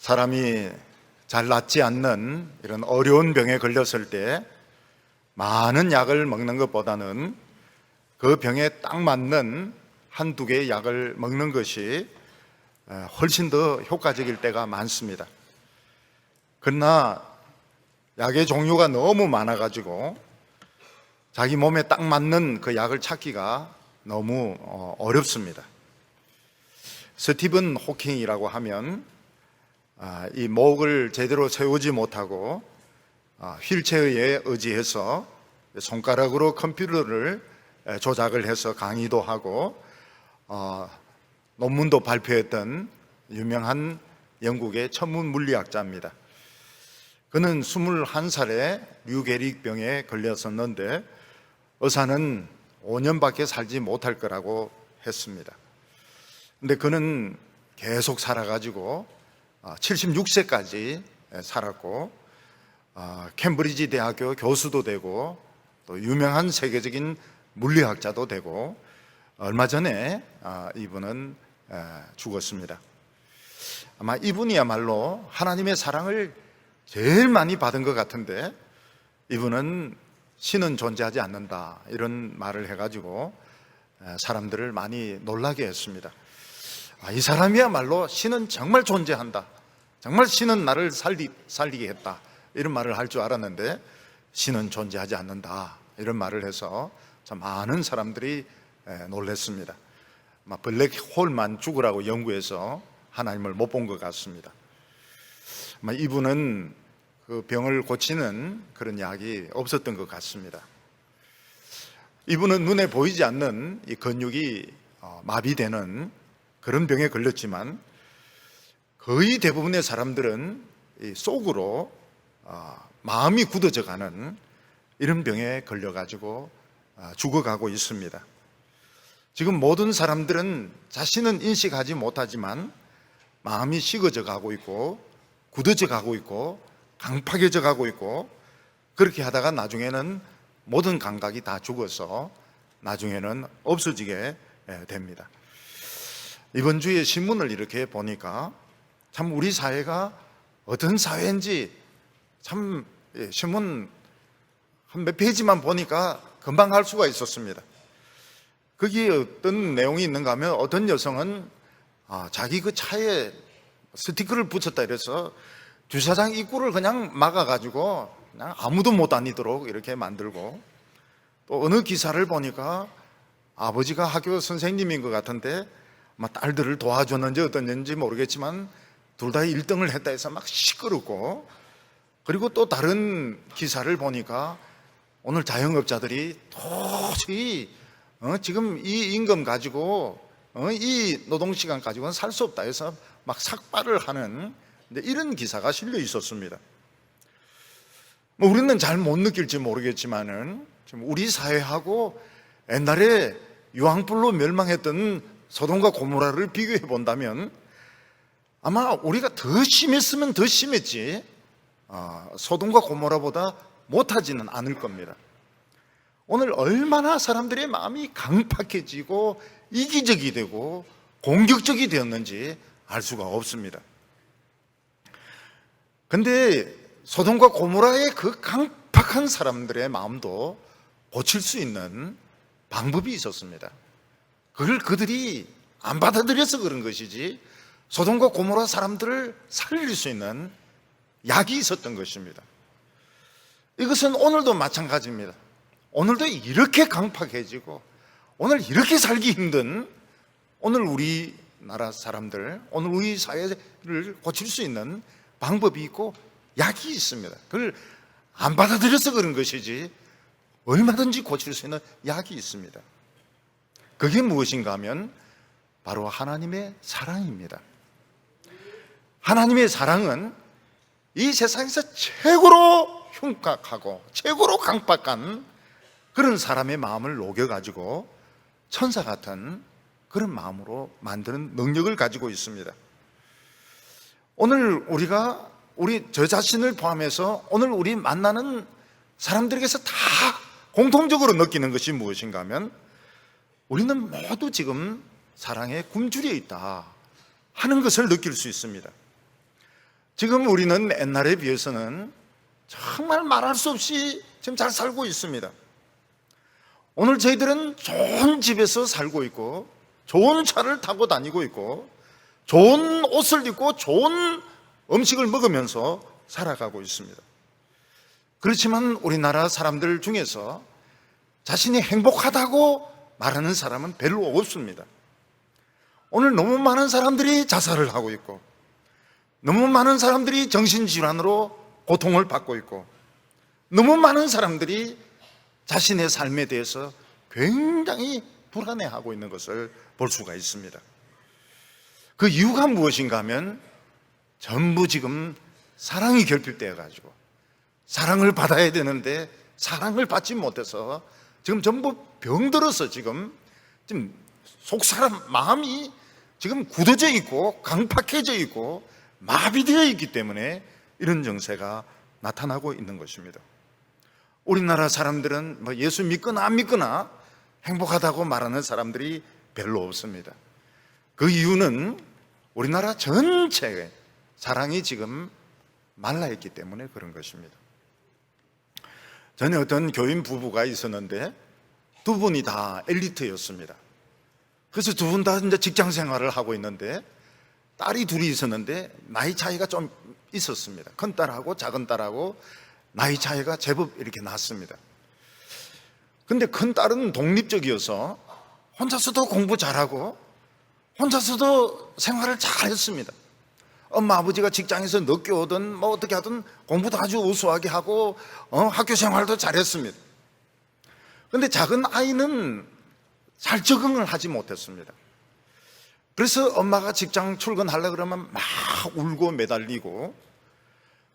사람이 잘 낫지 않는 이런 어려운 병에 걸렸을 때 많은 약을 먹는 것보다는 그 병에 딱 맞는 한두 개의 약을 먹는 것이 훨씬 더 효과적일 때가 많습니다. 그러나 약의 종류가 너무 많아가지고 자기 몸에 딱 맞는 그 약을 찾기가 너무 어렵습니다. 스티븐 호킹이라고 하면 이 목을 제대로 세우지 못하고 휠체어에 의지해서 손가락으로 컴퓨터를 조작을 해서 강의도 하고 논문도 발표했던 유명한 영국의 천문 물리학자입니다. 그는 21살에 류게릭병에 걸렸었는데 의사는 5년밖에 살지 못할 거라고 했습니다. 근데 그는 계속 살아가지고 76세까지 살았고 캠브리지 대학교 교수도 되고 또 유명한 세계적인 물리학자도 되고 얼마 전에 이분은 죽었습니다. 아마 이분이야말로 하나님의 사랑을 제일 많이 받은 것 같은데 이분은 신은 존재하지 않는다 이런 말을 해가지고 사람들을 많이 놀라게 했습니다. 이 사람이야말로 신은 정말 존재한다, 정말 신은 나를 살리게 했다 이런 말을 할 줄 알았는데 신은 존재하지 않는다 이런 말을 해서 참 많은 사람들이 놀랐습니다. 블랙홀만 죽으라고 연구해서 하나님을 못 본 것 같습니다. 이분은 그 병을 고치는 그런 약이 없었던 것 같습니다. 이분은 눈에 보이지 않는 이 근육이 마비되는 그런 병에 걸렸지만 거의 대부분의 사람들은 이 속으로 마음이 굳어져 가는 이런 병에 걸려가지고 죽어가고 있습니다. 지금 모든 사람들은 자신은 인식하지 못하지만 마음이 식어져 가고 있고 굳어져 가고 있고 강팍해져 가고 있고 그렇게 하다가 나중에는 모든 감각이 다 죽어서 나중에는 없어지게 됩니다. 이번 주에 신문을 이렇게 보니까 참 우리 사회가 어떤 사회인지 참 신문 한 몇 페이지만 보니까 금방 알 수가 있었습니다. 거기에 어떤 내용이 있는가 하면 어떤 여성은 자기 그 차에 스티커를 붙였다 이래서 주차장 입구를 그냥 막아가지고 그냥 아무도 못 다니도록 이렇게 만들고, 또 어느 기사를 보니까 아버지가 학교 선생님인 것 같은데 딸들을 도와줬는지 어떤지 모르겠지만 둘 다 1등을 했다 해서 막 시끄럽고, 그리고 또 다른 기사를 보니까 오늘 자영업자들이 도저히 지금 이 임금 가지고 이 노동시간 가지고는 살 수 없다 해서 막 삭발을 하는 이런 기사가 실려 있었습니다. 우리는 잘 못 느낄지 모르겠지만은 우리 사회하고 옛날에 유황불로 멸망했던 소돔과 고모라를 비교해 본다면 아마 우리가 더 심했으면 더 심했지 소돔과 고모라보다 못하지는 않을 겁니다. 오늘 얼마나 사람들의 마음이 강팍해지고 이기적이 되고 공격적이 되었는지 알 수가 없습니다. 근데 소돔과 고모라의 그 강팍한 사람들의 마음도 고칠 수 있는 방법이 있었습니다. 그걸 그들이 안 받아들여서 그런 것이지 소돔과 고모라 사람들을 살릴 수 있는 약이 있었던 것입니다. 이것은 오늘도 마찬가지입니다. 오늘도 이렇게 강팍해지고 오늘 이렇게 살기 힘든 오늘 우리나라 사람들, 오늘 우리 사회를 고칠 수 있는 방법이 있고 약이 있습니다. 그걸 안 받아들여서 그런 것이지 얼마든지 고칠 수 있는 약이 있습니다. 그게 무엇인가 하면 바로 하나님의 사랑입니다. 하나님의 사랑은 이 세상에서 최고로 흉악하고 최고로 강팍한 그런 사람의 마음을 녹여가지고 천사 같은 그런 마음으로 만드는 능력을 가지고 있습니다. 오늘 우리가 저 자신을 포함해서 오늘 우리 만나는 사람들에게서 다 공통적으로 느끼는 것이 무엇인가 하면 우리는 모두 지금 사랑에 굶주려 있다 하는 것을 느낄 수 있습니다. 지금 우리는 옛날에 비해서는 정말 말할 수 없이 지금 잘 살고 있습니다. 오늘 저희들은 좋은 집에서 살고 있고, 좋은 차를 타고 다니고 있고, 좋은 옷을 입고 좋은 음식을 먹으면서 살아가고 있습니다. 그렇지만 우리나라 사람들 중에서 자신이 행복하다고 말하는 사람은 별로 없습니다. 오늘 너무 많은 사람들이 자살을 하고 있고, 너무 많은 사람들이 정신질환으로 고통을 받고 있고, 너무 많은 사람들이 자신의 삶에 대해서 굉장히 불안해하고 있는 것을 볼 수가 있습니다. 그 이유가 무엇인가 하면 전부 지금 사랑이 결핍되어 가지고 사랑을 받아야 되는데 사랑을 받지 못해서 지금 전부 병들어서 지금 속 사람 마음이 지금 굳어져 있고 강팍해져 있고 마비되어 있기 때문에 이런 정세가 나타나고 있는 것입니다. 우리나라 사람들은 뭐 예수 믿거나 안 믿거나 행복하다고 말하는 사람들이 별로 없습니다. 그 이유는 우리나라 전체의 사랑이 지금 말라있기 때문에 그런 것입니다. 전에 어떤 교인 부부가 있었는데 두 분이 다 엘리트였습니다. 그래서 두 분 다 이제 직장 생활을 하고 있는데 딸이 둘이 있었는데 나이 차이가 좀 있었습니다. 큰 딸하고 작은 딸하고 나이 차이가 제법 이렇게 났습니다. 근데 큰 딸은 독립적이어서 혼자서도 공부 잘하고 혼자서도 생활을 잘했습니다. 엄마 아버지가 직장에서 늦게 오든 뭐 어떻게 하든 공부도 아주 우수하게 하고 학교 생활도 잘했습니다. 근데 작은 아이는 잘 적응을 하지 못했습니다. 그래서 엄마가 직장 출근하려고 그러면 막 울고 매달리고,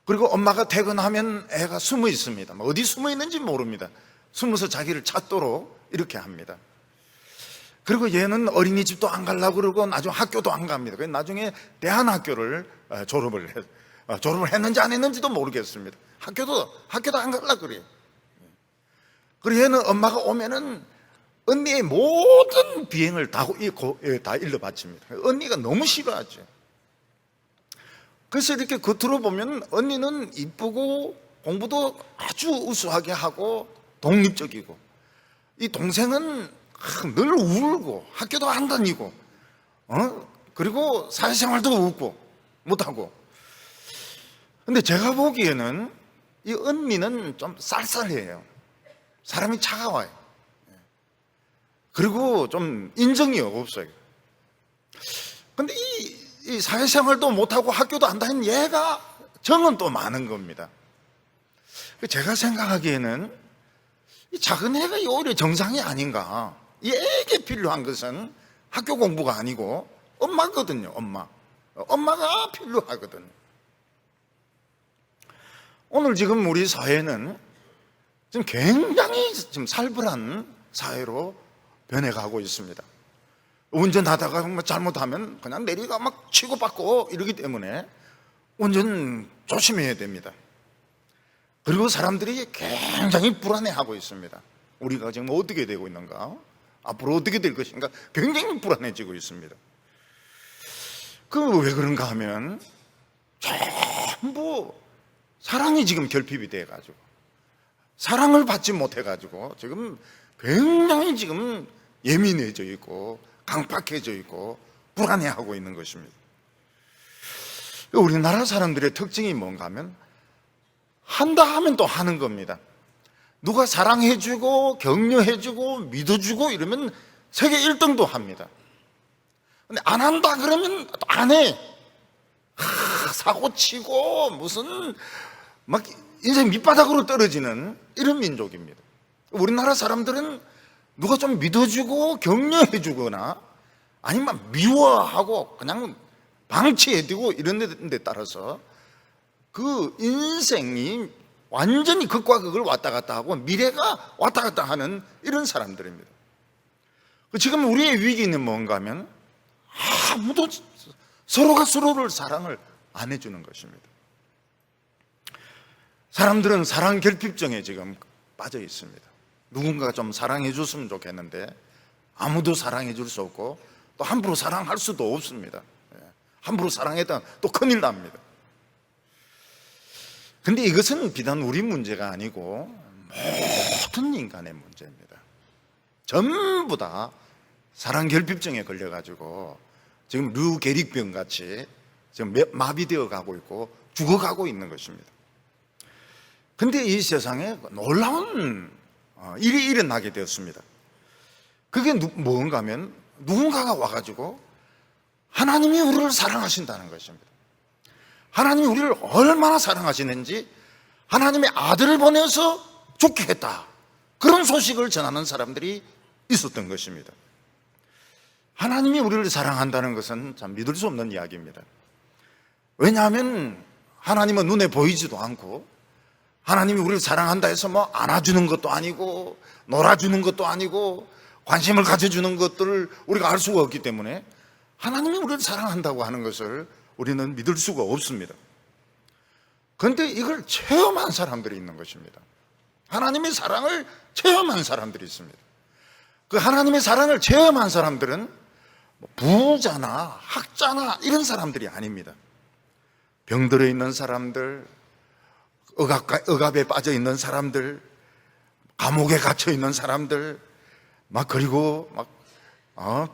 그리고 엄마가 퇴근하면 애가 숨어 있습니다. 어디 숨어 있는지 모릅니다. 숨어서 자기를 찾도록 이렇게 합니다. 그리고 얘는 어린이집도 안 가려고 그러고 나중에 학교도 안 갑니다. 그래서 나중에 대안학교를 졸업을 했는지 안 했는지도 모르겠습니다. 학교도 안 가려고 그래요. 그리고 얘는 엄마가 오면은 언니의 모든 비행을 다 일러 바칩니다. 언니가 너무 싫어하죠. 그래서 이렇게 겉으로 보면 언니는 이쁘고 공부도 아주 우수하게 하고 독립적이고, 이 동생은 늘 울고 학교도 안 다니고 그리고 사회생활도 없고 못하고. 근데 제가 보기에는 이 언니는 좀 쌀쌀해요. 사람이 차가워요. 그리고 좀 인정이 없어요. 근데 이 사회생활도 못하고 학교도 안 다니는 얘가 정은 또 많은 겁니다. 제가 생각하기에는 이 작은 애가 오히려 정상이 아닌가. 이 애에게 필요한 것은 학교 공부가 아니고 엄마거든요. 엄마가 필요하거든요. 오늘 지금 우리 사회는 지금 굉장히 지금 살벌한 사회로 변해가고 있습니다. 운전하다가 잘못하면 그냥 내리가 막 치고받고 이러기 때문에 운전 조심해야 됩니다. 그리고 사람들이 굉장히 불안해하고 있습니다. 우리가 지금 어떻게 되고 있는가, 앞으로 어떻게 될 것인가 굉장히 불안해지고 있습니다. 왜 그런가 하면 전부 사랑이 지금 결핍이 돼가지고 사랑을 받지 못해가지고 지금 굉장히 지금 예민해져 있고 강팍해져 있고 불안해하고 있는 것입니다. 우리나라 사람들의 특징이 뭔가 하면 한다 하면 또 하는 겁니다. 누가 사랑해주고 격려해주고 믿어주고 이러면 세계 1등도 합니다. 근데 안 한다 그러면 또 안 해. 사고치고 무슨 막 인생 밑바닥으로 떨어지는 이런 민족입니다. 우리나라 사람들은 누가 좀 믿어주고 격려해주거나 아니면 미워하고 그냥 방치해두고 이런 데 따라서 그 인생이 완전히 극과 극을 왔다 갔다 하고 미래가 왔다 갔다 하는 이런 사람들입니다. 지금 우리의 위기는 뭔가 하면 아무도 서로가 서로를 사랑을 안 해주는 것입니다. 사람들은 사랑 결핍증에 지금 빠져 있습니다. 누군가가 좀 사랑해 줬으면 좋겠는데 아무도 사랑해 줄 수 없고 또 함부로 사랑할 수도 없습니다. 함부로 사랑했다 또 큰일 납니다. 근데 이것은 비단 우리 문제가 아니고 모든 인간의 문제입니다. 전부 다 사랑결핍증에 걸려가지고 지금 류게릭병 같이 지금 마비되어 가고 있고 죽어가고 있는 것입니다. 근데 이 세상에 놀라운 일이 일어나게 되었습니다. 그게 뭔가 하면 누군가가 와가지고 하나님이 우리를 사랑하신다는 것입니다. 하나님이 우리를 얼마나 사랑하시는지 하나님의 아들을 보내서 죽게 했다, 그런 소식을 전하는 사람들이 있었던 것입니다. 하나님이 우리를 사랑한다는 것은 참 믿을 수 없는 이야기입니다. 왜냐하면 하나님은 눈에 보이지도 않고 하나님이 우리를 사랑한다 해서 뭐 안아주는 것도 아니고 놀아주는 것도 아니고 관심을 가져주는 것들을 우리가 알 수가 없기 때문에 하나님이 우리를 사랑한다고 하는 것을 우리는 믿을 수가 없습니다. 그런데 이걸 체험한 사람들이 있는 것입니다. 하나님의 사랑을 체험한 사람들이 있습니다. 그 하나님의 사랑을 체험한 사람들은 부자나 학자나 이런 사람들이 아닙니다. 병들어 있는 사람들, 억압에 빠져 있는 사람들, 감옥에 갇혀 있는 사람들, 그리고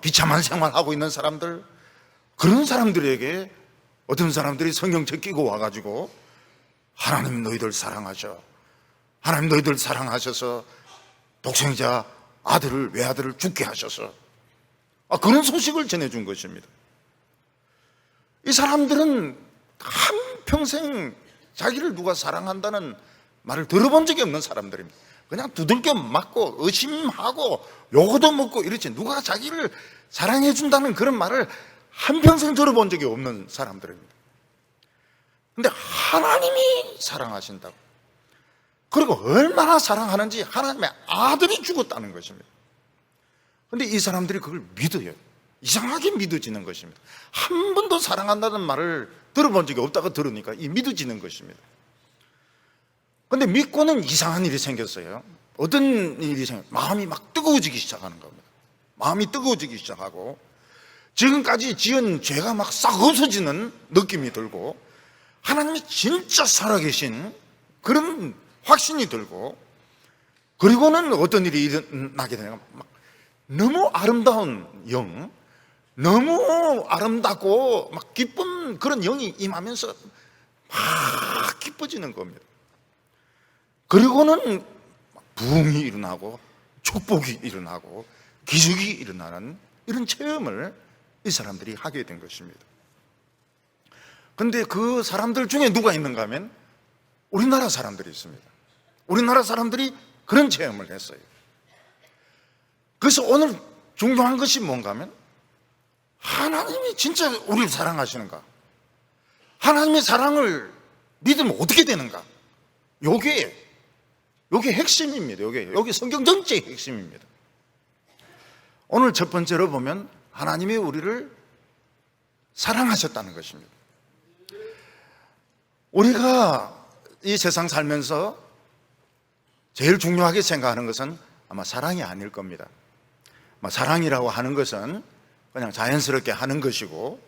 비참한 생활하고 있는 사람들, 그런 사람들에게 어떤 사람들이 성경책 끼고 와가지고 하나님 너희들 사랑하셔, 하나님 너희들 사랑하셔서 독생자 아들을, 외아들을 죽게 하셔서 그런 소식을 전해준 것입니다. 이 사람들은 한평생 자기를 누가 사랑한다는 말을 들어본 적이 없는 사람들입니다. 그냥 두들겨 맞고 의심하고 요거도 먹고 이렇지, 누가 자기를 사랑해 준다는 그런 말을 한평생 들어본 적이 없는 사람들입니다. 근데 하나님이 사랑하신다고, 그리고 얼마나 사랑하는지 하나님의 아들이 죽었다는 것입니다. 근데 이 사람들이 그걸 믿어요. 이상하게 믿어지는 것입니다. 한 번도 사랑한다는 말을 들어본 적이 없다고 들으니까 이 믿어지는 것입니다. 근데 믿고는 이상한 일이 생겼어요. 어떤 일이 마음이 막 뜨거워지기 시작하는 겁니다. 마음이 뜨거워지기 시작하고 지금까지 지은 죄가 막 싹 없어지는 느낌이 들고 하나님이 진짜 살아계신 그런 확신이 들고, 그리고는 어떤 일이 일어나게 되냐면 너무 아름다운 영, 너무 아름답고 막 기쁜 그런 영이 임하면서 막 기뻐지는 겁니다. 그리고는 부흥이 일어나고 축복이 일어나고 기적이 일어나는 이런 체험을 이 사람들이 하게 된 것입니다. 그런데 그 사람들 중에 누가 있는가 하면 우리나라 사람들이 있습니다. 우리나라 사람들이 그런 체험을 했어요. 그래서 오늘 중요한 것이 뭔가 하면 하나님이 진짜 우리를 사랑하시는가, 하나님의 사랑을 믿으면 어떻게 되는가, 요게 핵심입니다. 요게 성경 전체의 핵심입니다. 오늘 첫 번째로 보면 하나님이 우리를 사랑하셨다는 것입니다. 우리가 이 세상 살면서 제일 중요하게 생각하는 것은 아마 사랑이 아닐 겁니다. 사랑이라고 하는 것은 그냥 자연스럽게 하는 것이고,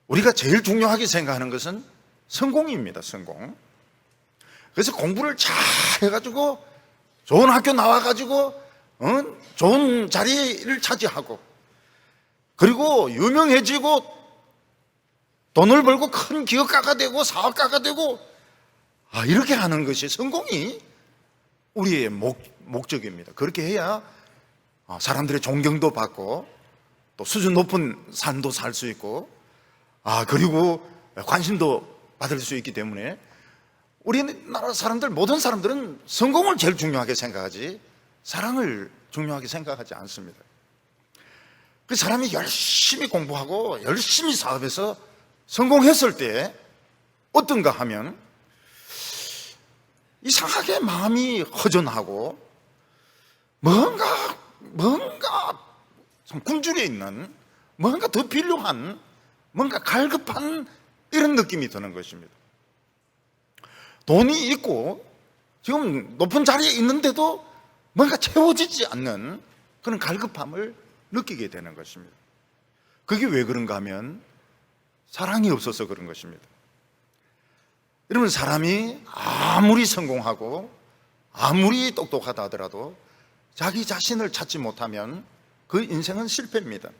우리가 제일 중요하게 생각하는 것은 성공입니다. 성공. 그래서 공부를 잘 해가지고 좋은 학교 나와가지고 좋은 자리를 차지하고, 그리고 유명해지고 돈을 벌고 큰 기업가가 되고 사업가가 되고 이렇게 하는 것이 성공이 우리의 목적입니다. 그렇게 해야 사람들의 존경도 받고 또 수준 높은 삶도 살 수 있고 그리고 관심도 받을 수 있기 때문에 우리나라 사람들, 모든 사람들은 성공을 제일 중요하게 생각하지 사랑을 중요하게 생각하지 않습니다. 그 사람이 열심히 공부하고 열심히 사업해서 성공했을 때 어떤가 하면 이상하게 마음이 허전하고 뭔가 좀 굶주려 있는, 뭔가 더 필요한, 뭔가 갈급한 이런 느낌이 드는 것입니다. 돈이 있고 지금 높은 자리에 있는데도 뭔가 채워지지 않는 그런 갈급함을 느끼게 되는 것입니다. 그게 왜 그런가 하면 사랑이 없어서 그런 것입니다. 여러분, 사람이 아무리 성공하고 아무리 똑똑하다 하더라도 자기 자신을 찾지 못하면 그 인생은 실패입니다.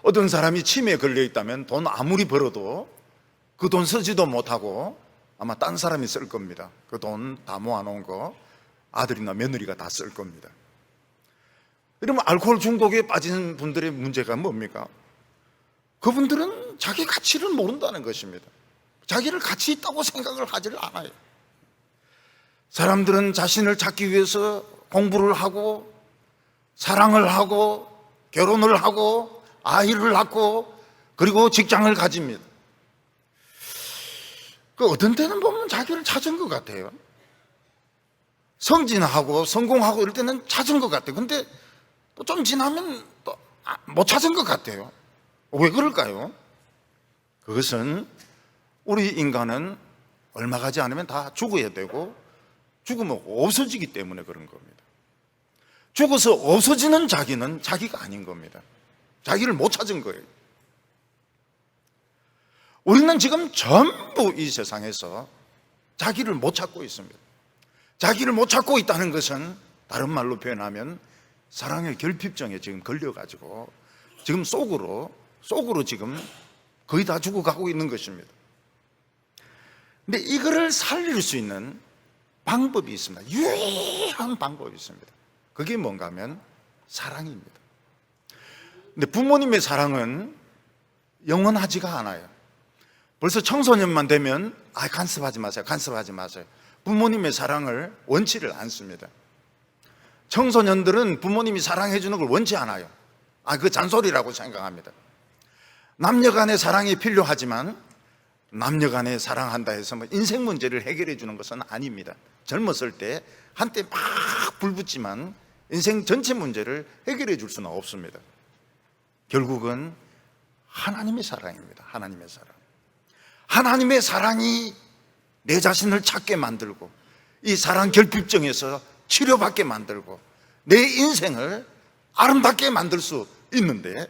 어떤 사람이 치매에 걸려 있다면 돈 아무리 벌어도 그 돈 쓰지도 못하고 아마 딴 사람이 쓸 겁니다. 그 돈 다 모아놓은 거 아들이나 며느리가 다 쓸 겁니다. 여러분, 알코올 중독에 빠진 분들의 문제가 뭡니까? 그분들은 자기 가치를 모른다는 것입니다. 자기를 가치 있다고 생각을 하지를 않아요. 사람들은 자신을 찾기 위해서 공부를 하고 사랑을 하고 결혼을 하고 아이를 낳고 그리고 직장을 가집니다. 그 어떤 때는 보면 자기를 찾은 것 같아요. 성진하고 성공하고 이럴 때는 찾은 것 같아요. 근데 또 좀 지나면 또 못 찾은 것 같아요. 왜 그럴까요? 그것은 우리 인간은 얼마 가지 않으면 다 죽어야 되고 죽으면 없어지기 때문에 그런 겁니다. 죽어서 없어지는 자기는 자기가 아닌 겁니다. 자기를 못 찾은 거예요. 우리는 지금 전부 이 세상에서 자기를 못 찾고 있습니다. 자기를 못 찾고 있다는 것은 다른 말로 표현하면 사랑의 결핍증에 지금 걸려가지고 지금 속으로 지금 거의 다 죽어가고 있는 것입니다. 근데 이거를 살릴 수 있는 방법이 있습니다. 유일한 방법이 있습니다. 그게 뭔가 하면 사랑입니다. 근데 부모님의 사랑은 영원하지가 않아요. 벌써 청소년만 되면 간섭하지 마세요. 부모님의 사랑을 원치를 않습니다. 청소년들은 부모님이 사랑해 주는 걸 원치 않아요. 그 잔소리라고 생각합니다. 남녀 간의 사랑이 필요하지만 남녀 간에 사랑한다 해서 인생 문제를 해결해 주는 것은 아닙니다. 젊었을 때 한때 막 불붙지만 인생 전체 문제를 해결해 줄 수는 없습니다. 결국은 하나님의 사랑입니다. 하나님의 사랑. 하나님의 사랑이 내 자신을 찾게 만들고 이 사랑 결핍증에서 치료받게 만들고 내 인생을 아름답게 만들 수 있는데,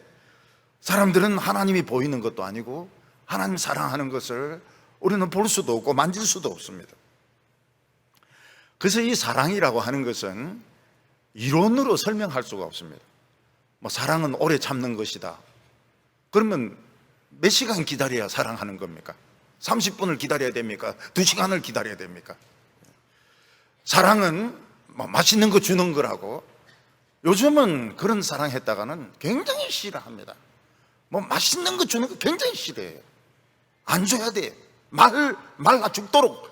사람들은 하나님이 보이는 것도 아니고 하나님 사랑하는 것을 우리는 볼 수도 없고 만질 수도 없습니다. 그래서 이 사랑이라고 하는 것은 이론으로 설명할 수가 없습니다. 사랑은 오래 참는 것이다. 그러면 몇 시간 기다려야 사랑하는 겁니까? 30분을 기다려야 됩니까? 2시간을 기다려야 됩니까? 사랑은 맛있는 거 주는 거라고. 요즘은 그런 사랑했다가는 굉장히 싫어합니다. 맛있는 거 주는 거 굉장히 싫어해요. 안 줘야 돼. 말라 죽도록,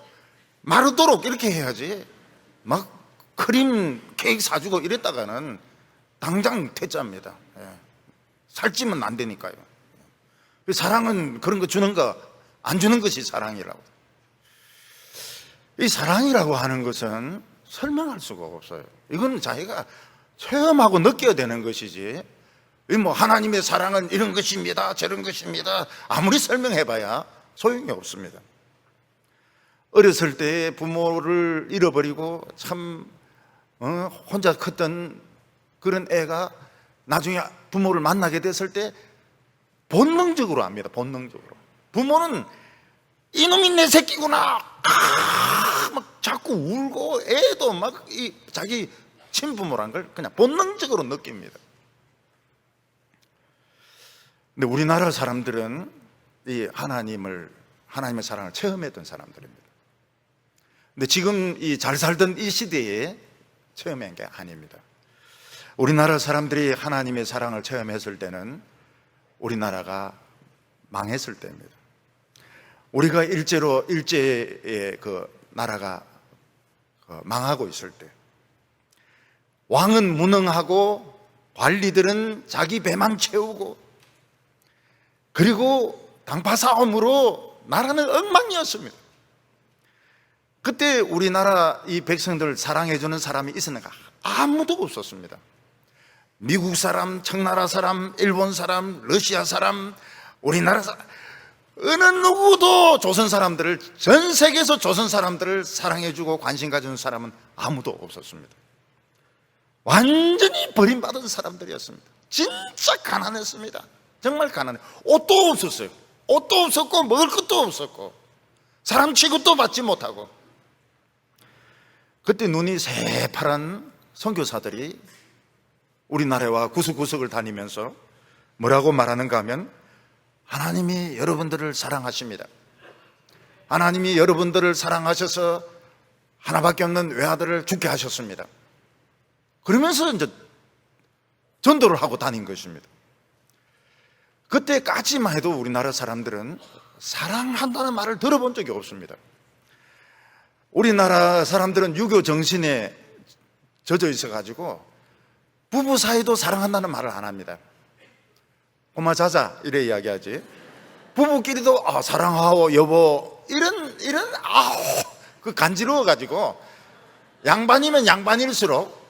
마르도록 이렇게 해야지. 막 크림 케이크 사주고 이랬다가는 당장 퇴짜입니다. 살찌면 안 되니까요. 사랑은 그런 거 주는 거, 안 주는 것이 사랑이라고. 이 사랑이라고 하는 것은 설명할 수가 없어요. 이건 자기가 체험하고 느껴야 되는 것이지, 하나님의 사랑은 이런 것입니다, 저런 것입니다, 아무리 설명해봐야 소용이 없습니다. 어렸을 때 부모를 잃어버리고 참 혼자 컸던 그런 애가 나중에 부모를 만나게 됐을 때 본능적으로 압니다. 본능적으로. 부모는 이놈이 내 새끼구나 막 자꾸 울고, 애도 막 자기 친부모란 걸 그냥 본능적으로 느낍니다. 근데 우리나라 사람들은 이 하나님의 사랑을 체험했던 사람들입니다. 근데 지금 이 잘 살던 이 시대에 체험한 게 아닙니다. 우리나라 사람들이 하나님의 사랑을 체험했을 때는 우리나라가 망했을 때입니다. 우리가 일제의 그 나라가 망하고 있을 때, 왕은 무능하고 관리들은 자기 배만 채우고, 그리고 당파 싸움으로 나라는 엉망이었습니다. 그때 우리나라 이 백성들을 사랑해주는 사람이 있었는가? 아무도 없었습니다. 미국 사람, 청나라 사람, 일본 사람, 러시아 사람, 우리나라 사람, 어느 누구도 전 세계에서 조선 사람들을 사랑해주고 관심 가져준 사람은 아무도 없었습니다. 완전히 버림받은 사람들이었습니다. 진짜 가난했습니다. 정말 가난해. 옷도 없었어요. 옷도 없었고 먹을 것도 없었고, 사람 취급도 받지 못하고. 그때 눈이 새파란 선교사들이 우리나라와 구석구석을 다니면서 뭐라고 말하는가 하면, 하나님이 여러분들을 사랑하십니다. 하나님이 여러분들을 사랑하셔서 하나밖에 없는 외아들을 죽게 하셨습니다. 그러면서 이제 전도를 하고 다닌 것입니다. 그때까지만 해도 우리나라 사람들은 사랑한다는 말을 들어본 적이 없습니다. 우리나라 사람들은 유교 정신에 젖어 있어가지고 부부 사이도 사랑한다는 말을 안 합니다. 엄마 자자 이래 이야기하지. 부부끼리도 사랑하오 여보 이런 그 간지러워가지고, 양반이면 양반일수록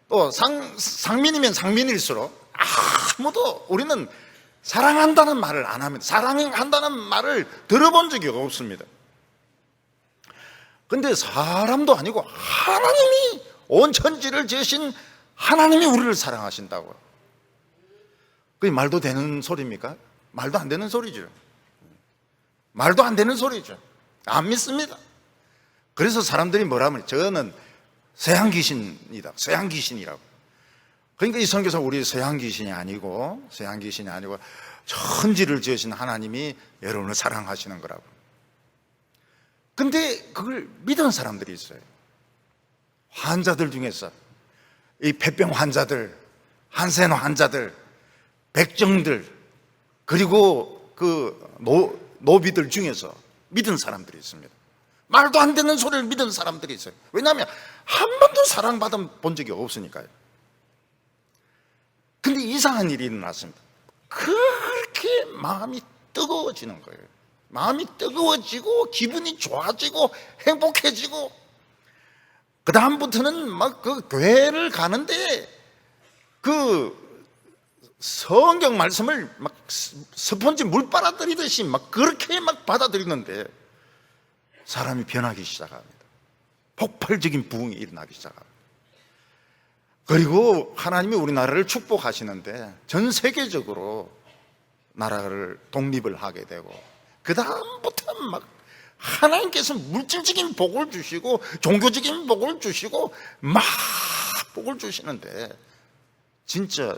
또 상민이면 상민일수록 아무도 우리는 사랑한다는 말을 안 합니다. 사랑한다는 말을 들어본 적이 없습니다. 근데 사람도 아니고 하나님이 온 천지를 지으신 하나님이 우리를 사랑하신다고요. 그게 말도 되는 소리입니까? 말도 안 되는 소리죠. 말도 안 되는 소리죠. 안 믿습니다. 그래서 사람들이 뭐라면, 저는 서양 귀신이다, 서양 귀신이라고. 그러니까 이 선교사 우리 서양 귀신이 아니고 천지를 지으신 하나님이 여러분을 사랑하시는 거라고. 근데 그걸 믿은 사람들이 있어요. 환자들 중에서 이 폐병 환자들, 한센 환자들, 백정들, 그리고 그 노비들 중에서 믿은 사람들이 있습니다. 말도 안 되는 소리를 믿은 사람들이 있어요. 왜냐하면 한 번도 사랑받은 본 적이 없으니까요. 근데 이상한 일이 일어났습니다. 그렇게 마음이 뜨거워지는 거예요. 마음이 뜨거워지고 기분이 좋아지고 행복해지고, 그 다음부터는 막 그 교회를 가는데 그 성경 말씀을 막 스펀지 물 빨아들이듯이 막 그렇게 막 받아들이는데 사람이 변하기 시작합니다. 폭발적인 부흥이 일어나기 시작합니다. 그리고 하나님이 우리나라를 축복하시는데 전 세계적으로 나라를 독립을 하게 되고, 그 다음부터 막 하나님께서 물질적인 복을 주시고 종교적인 복을 주시고 막 복을 주시는데, 진짜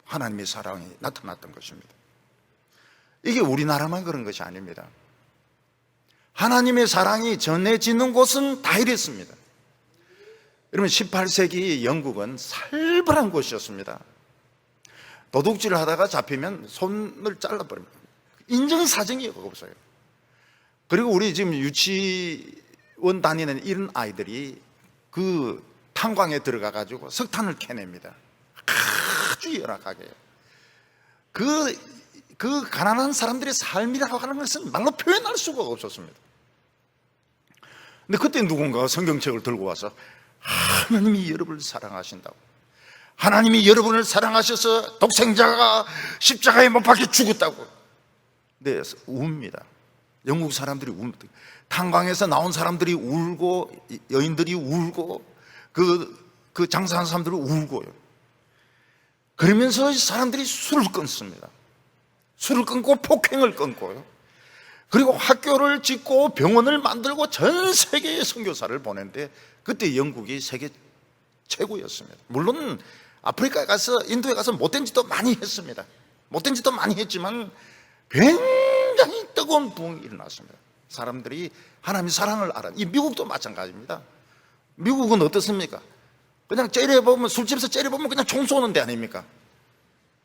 하나님의 사랑이 나타났던 것입니다. 이게 우리나라만 그런 것이 아닙니다. 하나님의 사랑이 전해지는 곳은 다 이랬습니다. 여러분, 18세기 영국은 살벌한 곳이었습니다. 도둑질을 하다가 잡히면 손을 잘라버립니다. 인정사정이 없어요. 그리고 우리 지금 유치원 다니는 이런 아이들이 그 탄광에 들어가가지고 석탄을 캐냅니다. 아주 열악하게. 그 가난한 사람들의 삶이라고 하는 것은 말로 표현할 수가 없었습니다. 근데 그때 누군가가 성경책을 들고 와서 하나님이 여러분을 사랑하신다고, 하나님이 여러분을 사랑하셔서 독생자가 십자가에 못 박혀 죽었다고. 네, 웁니다. 영국 사람들이 웁니다. 탄광에서 나온 사람들이 울고, 여인들이 울고, 그 장사하는 사람들이 울고요. 그러면서 사람들이 술을 끊습니다. 술을 끊고 폭행을 끊고요. 그리고 학교를 짓고 병원을 만들고 전 세계에 선교사를 보냈는데, 그때 영국이 세계 최고였습니다. 물론 아프리카에 가서, 인도에 가서 못된 짓도 많이 했습니다. 못된 짓도 많이 했지만 굉장히 뜨거운 부흥이 일어났습니다. 사람들이 하나님의 사랑을 알아. 이 미국도 마찬가지입니다. 미국은 어떻습니까? 그냥 째려보면, 술집에서 째려보면 그냥 총 쏘는 데 아닙니까?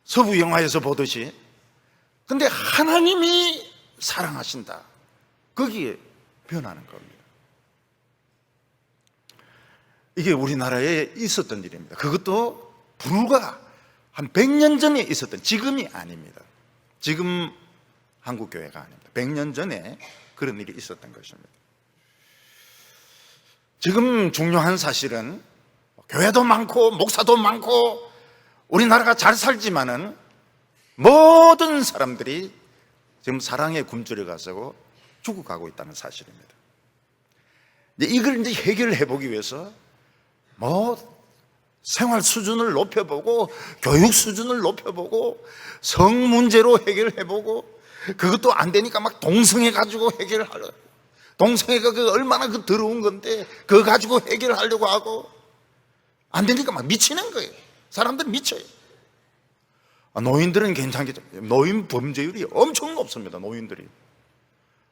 서부 영화에서 보듯이. 근데 하나님이 사랑하신다, 거기에 변하는 겁니다. 이게 우리나라에 있었던 일입니다. 그것도 불과 한 100년 전에 있었던, 지금이 아닙니다. 지금 한국교회가 아닙니다. 100년 전에 그런 일이 있었던 것입니다. 지금 중요한 사실은 교회도 많고 목사도 많고 우리나라가 잘 살지만은 모든 사람들이 지금 사랑에 굶주려 가서 죽어가고 있다는 사실입니다. 이걸 이제 해결해 보기 위해서 생활 수준을 높여보고 교육 수준을 높여보고 성 문제로 해결해 보고 그것도 안 되니까 막 동성해가지고 해결하려. 동성애가 그 얼마나 그 더러운 건데 그거 가지고 해결하려고 하고 안 되니까 막 미치는 거예요. 사람들은 미쳐요. 노인들은 괜찮겠죠. 노인 범죄율이 엄청 높습니다.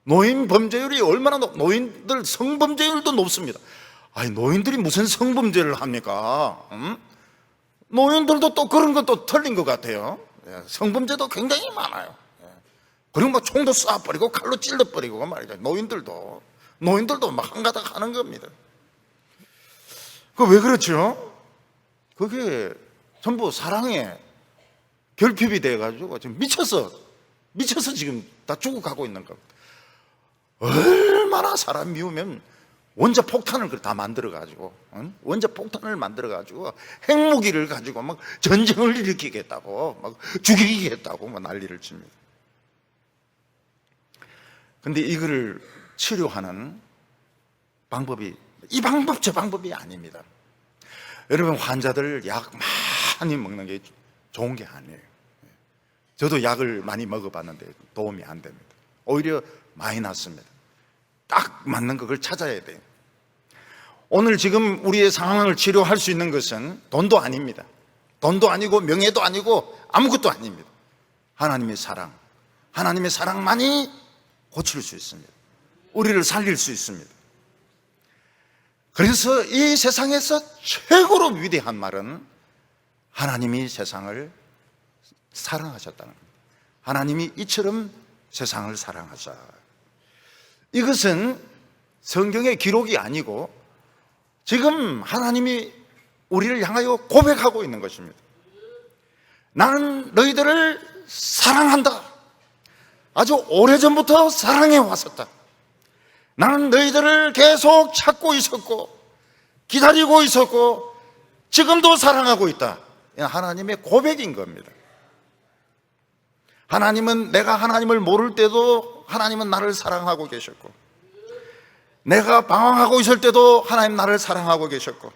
노인 범죄율이 얼마나 노인들 성범죄율도 높습니다. 아니, 노인들이 무슨 성범죄를 합니까? 노인들도 또 그런 건 또 틀린 것 같아요. 성범죄도 굉장히 많아요. 그리고 막 총도 쏴버리고 칼로 찔러버리고 말이죠. 노인들도 막 한가닥 하는 겁니다. 그 왜 그렇죠? 그게 전부 사랑에 결핍이 돼가지고 지금 미쳐서 지금 다 죽어가고 있는 겁니다. 얼마나 사람 미우면 원자 폭탄을 다 만들어가지고, 원자 폭탄을 만들어가지고 핵무기를 가지고 막 전쟁을 일으키겠다고, 막 죽이겠다고 막 난리를 칩니다. 근데 이거를 치료하는 방법이 이 방법 저 방법이 아닙니다. 여러분, 환자들 약 많이 먹는 게 좋은 게 아니에요. 저도 약을 많이 먹어봤는데 도움이 안 됩니다. 오히려 마이너스입니다. 딱 맞는 그걸 찾아야 돼요. 오늘 지금 우리의 상황을 치료할 수 있는 것은 돈도 아닙니다. 돈도 아니고 명예도 아니고 아무것도 아닙니다. 하나님의 사랑만이 고칠 수 있습니다. 우리를 살릴 수 있습니다. 그래서 이 세상에서 최고로 위대한 말은 하나님이 세상을 사랑하셨다는 겁니다. 하나님이 이처럼 세상을 사랑하사. 이것은 성경의 기록이 아니고 지금 하나님이 우리를 향하여 고백하고 있는 것입니다. 나는 너희들을 사랑한다. 아주 오래전부터 사랑해 왔었다. 나는 너희들을 계속 찾고 있었고 기다리고 있었고 지금도 사랑하고 있다. 하나님의 고백인 겁니다. 하나님은 내가 하나님을 모를 때도 하나님은 나를 사랑하고 계셨고, 내가 방황하고 있을 때도 하나님 나를 사랑하고 계셨고,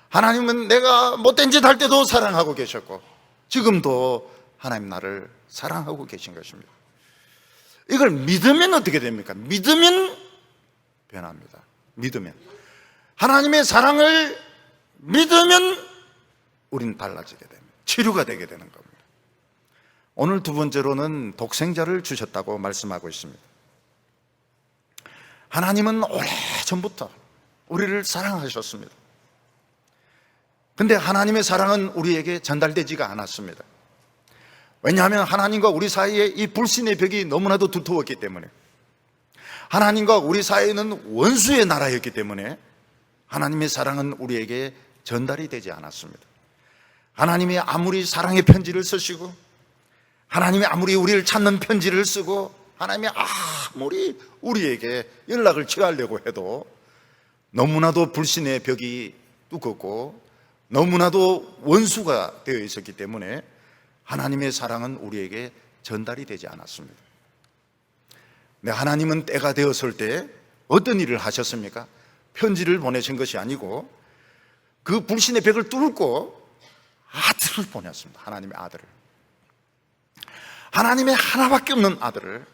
하나님은 내가 못된 짓 할 때도 사랑하고 계셨고, 지금도 하나님 나를 사랑하고 계신 것입니다. 이걸 믿으면 어떻게 됩니까? 믿으면 변합니다. 믿으면, 하나님의 사랑을 믿으면 우리는 달라지게 됩니다. 치료가 되게 되는 겁니다. 오늘 두 번째로는 독생자를 주셨다고 말씀하고 있습니다. 하나님은 오래전부터 우리를 사랑하셨습니다. 근데 하나님의 사랑은 우리에게 전달되지가 않았습니다. 왜냐하면 하나님과 우리 사이에 이 불신의 벽이 너무나도 두터웠기 때문에, 하나님과 우리 사이에는 원수의 나라였기 때문에 하나님의 사랑은 우리에게 전달이 되지 않았습니다. 하나님이 아무리 사랑의 편지를 쓰시고, 하나님이 아무리 우리를 찾는 편지를 쓰고, 하나님이 아무리 우리에게 연락을 취하려고 해도 너무나도 불신의 벽이 두껍고 너무나도 원수가 되어 있었기 때문에 하나님의 사랑은 우리에게 전달이 되지 않았습니다. 근데 하나님은 때가 되었을 때 어떤 일을 하셨습니까? 편지를 보내신 것이 아니고 그 불신의 벽을 뚫고 아들을 보냈습니다. 하나님의 아들을, 하나님의 하나밖에 없는 아들을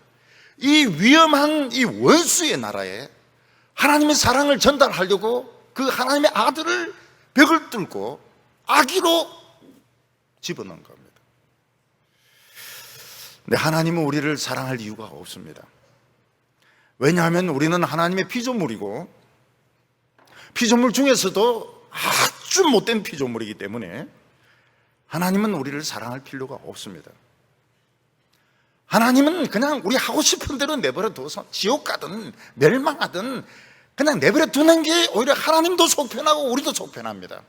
이 위험한 이 원수의 나라에 하나님의 사랑을 전달하려고 그 하나님의 아들을 벽을 뚫고 아기로 집어넣은 겁니다. 근데 하나님은 우리를 사랑할 이유가 없습니다. 왜냐하면 우리는 하나님의 피조물이고, 피조물 중에서도 아주 못된 피조물이기 때문에 하나님은 우리를 사랑할 필요가 없습니다. 하나님은 그냥 우리 하고 싶은 대로 내버려 둬서 지옥 가든 멸망하든 그냥 내버려 두는 게 오히려 하나님도 속편하고 우리도 속편합니다.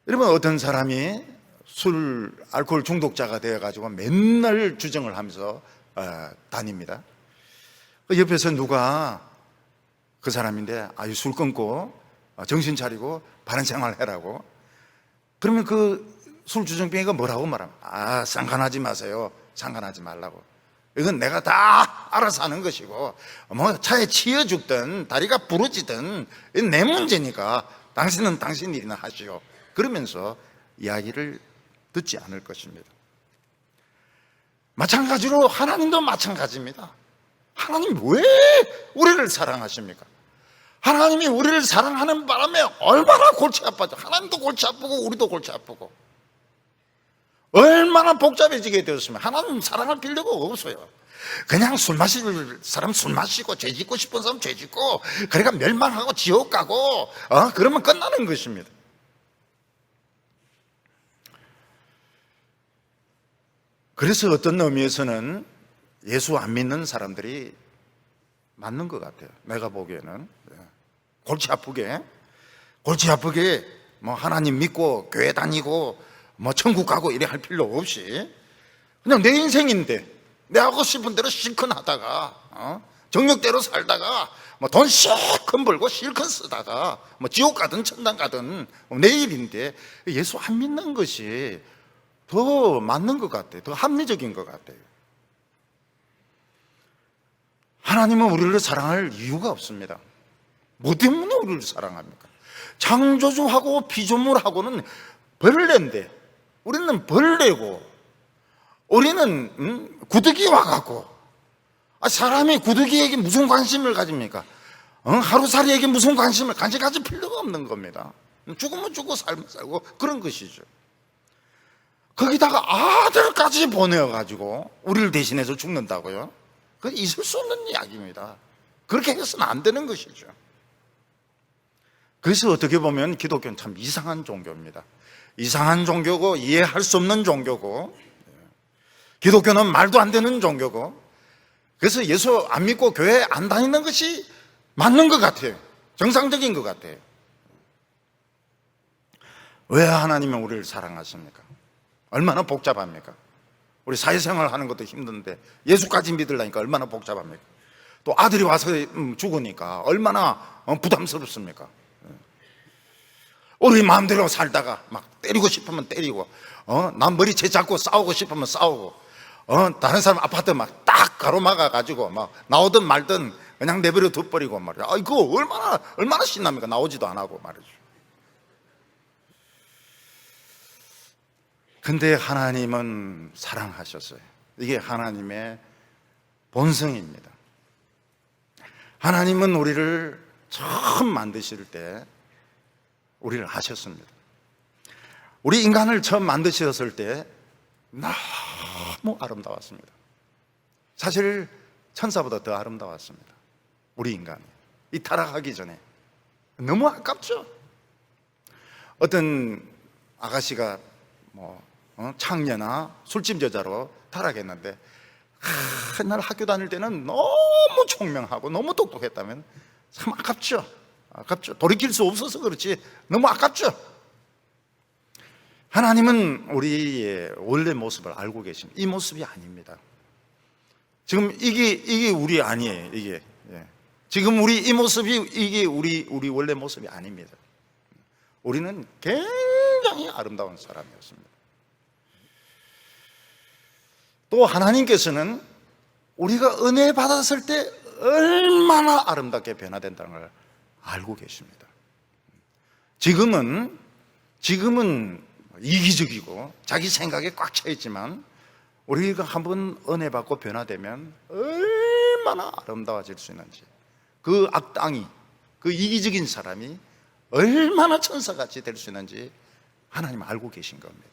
여러분, 어떤 사람이 알코올 중독자가 되어가지고 맨날 주정을 하면서 다닙니다. 옆에서 누가 그 사람인데 술 끊고 정신 차리고 바른 생활 해라고, 그러면 그 술 주정뱅이가 뭐라고 말하면 상관하지 마세요. 상관하지 말라고. 이건 내가 다 알아서 하는 것이고, 뭐 차에 치여 죽든 다리가 부러지든 내 문제니까 당신은 당신 일이나 하시오. 그러면서 이야기를 듣지 않을 것입니다. 마찬가지로 하나님도 마찬가지입니다. 하나님 왜 우리를 사랑하십니까? 하나님이 우리를 사랑하는 바람에 얼마나 골치 아파져. 하나님도 골치 아프고 우리도 골치 아프고 얼마나 복잡해지게 되었으면 하나님 사랑할 필요가 없어요. 그냥 술 마실 사람 술 마시고 죄 짓고 싶은 사람 죄 짓고 그러니까 멸망하고 지옥 가고 그러면 끝나는 것입니다. 그래서 어떤 의미에서는 예수 안 믿는 사람들이 맞는 것 같아요. 내가 보기에는 골치 아프게 뭐 하나님 믿고 교회 다니고 뭐 천국 가고 이래 할 필요 없이 그냥 내 인생인데 내 하고 싶은 대로 실컷 하다가 정욕대로 살다가 뭐 돈 실컷 벌고 실컷 쓰다가 뭐 지옥 가든 천당 가든 내일인데 예수 안 믿는 것이 더 맞는 것 같아요. 더 합리적인 것 같아요. 하나님은 우리를 사랑할 이유가 없습니다. 뭐 때문에 우리를 사랑합니까? 창조주하고 피조물하고는 벌레인데 우리는 벌레고 우리는 구더기와 같고 사람이 구더기에게 무슨 관심을 가집니까? 하루살이에게 무슨 관심을 가질 필요가 없는 겁니다. 죽으면 죽고 살면 살고 그런 것이죠. 거기다가 아들까지 보내어가지고 우리를 대신해서 죽는다고요? 그건 있을 수 없는 이야기입니다. 그렇게 해서는 안 되는 것이죠. 그래서 어떻게 보면 기독교는 참 이상한 종교입니다. 이상한 종교고 이해할 수 없는 종교고 기독교는 말도 안 되는 종교고 그래서 예수 안 믿고 교회 안 다니는 것이 맞는 것 같아요. 정상적인 것 같아요. 왜 하나님은 우리를 사랑하십니까? 얼마나 복잡합니까? 우리 사회생활 하는 것도 힘든데 예수까지 믿으려니까 얼마나 복잡합니까? 또 아들이 와서 죽으니까 얼마나 부담스럽습니까? 우리 마음대로 살다가 막 때리고 싶으면 때리고 남 머리 채잡고 싸우고 싶으면 싸우고 다른 사람 아파트 막 딱 가로막아 가지고 막 나오든 말든 그냥 내버려 둬버리고 말이야. 이거 얼마나 신납니까? 나오지도 안 하고 말이죠. 근데 하나님은 사랑하셨어요. 이게 하나님의 본성입니다. 하나님은 우리를 처음 만드실 때 우리를 하셨습니다. 우리 인간을 처음 만드셨을 때 너무 아름다웠습니다. 사실 천사보다 더 아름다웠습니다. 우리 인간이 이 타락하기 전에 너무 아깝죠. 어떤 아가씨가 창녀나 술집 여자로 타락했는데 날 학교 다닐 때는 너무 총명하고 너무 똑똑했다면 참 아깝죠. 돌이킬 수 없어서 그렇지 너무 아깝죠. 하나님은 우리의 원래 모습을 알고 계십니다. 이 모습이 아닙니다. 지금 이게 우리 아니에요. 이게 지금 우리 이 모습이 이게 우리 원래 모습이 아닙니다. 우리는 굉장히 아름다운 사람이었습니다. 또 하나님께서는 우리가 은혜 받았을 때 얼마나 아름답게 변화된다는 걸 알고 계십니다. 지금은 이기적이고 자기 생각에 꽉 차 있지만 우리가 한번 은혜 받고 변화되면 얼마나 아름다워질 수 있는지, 그 악당이, 그 이기적인 사람이 얼마나 천사같이 될 수 있는지 하나님 알고 계신 겁니다.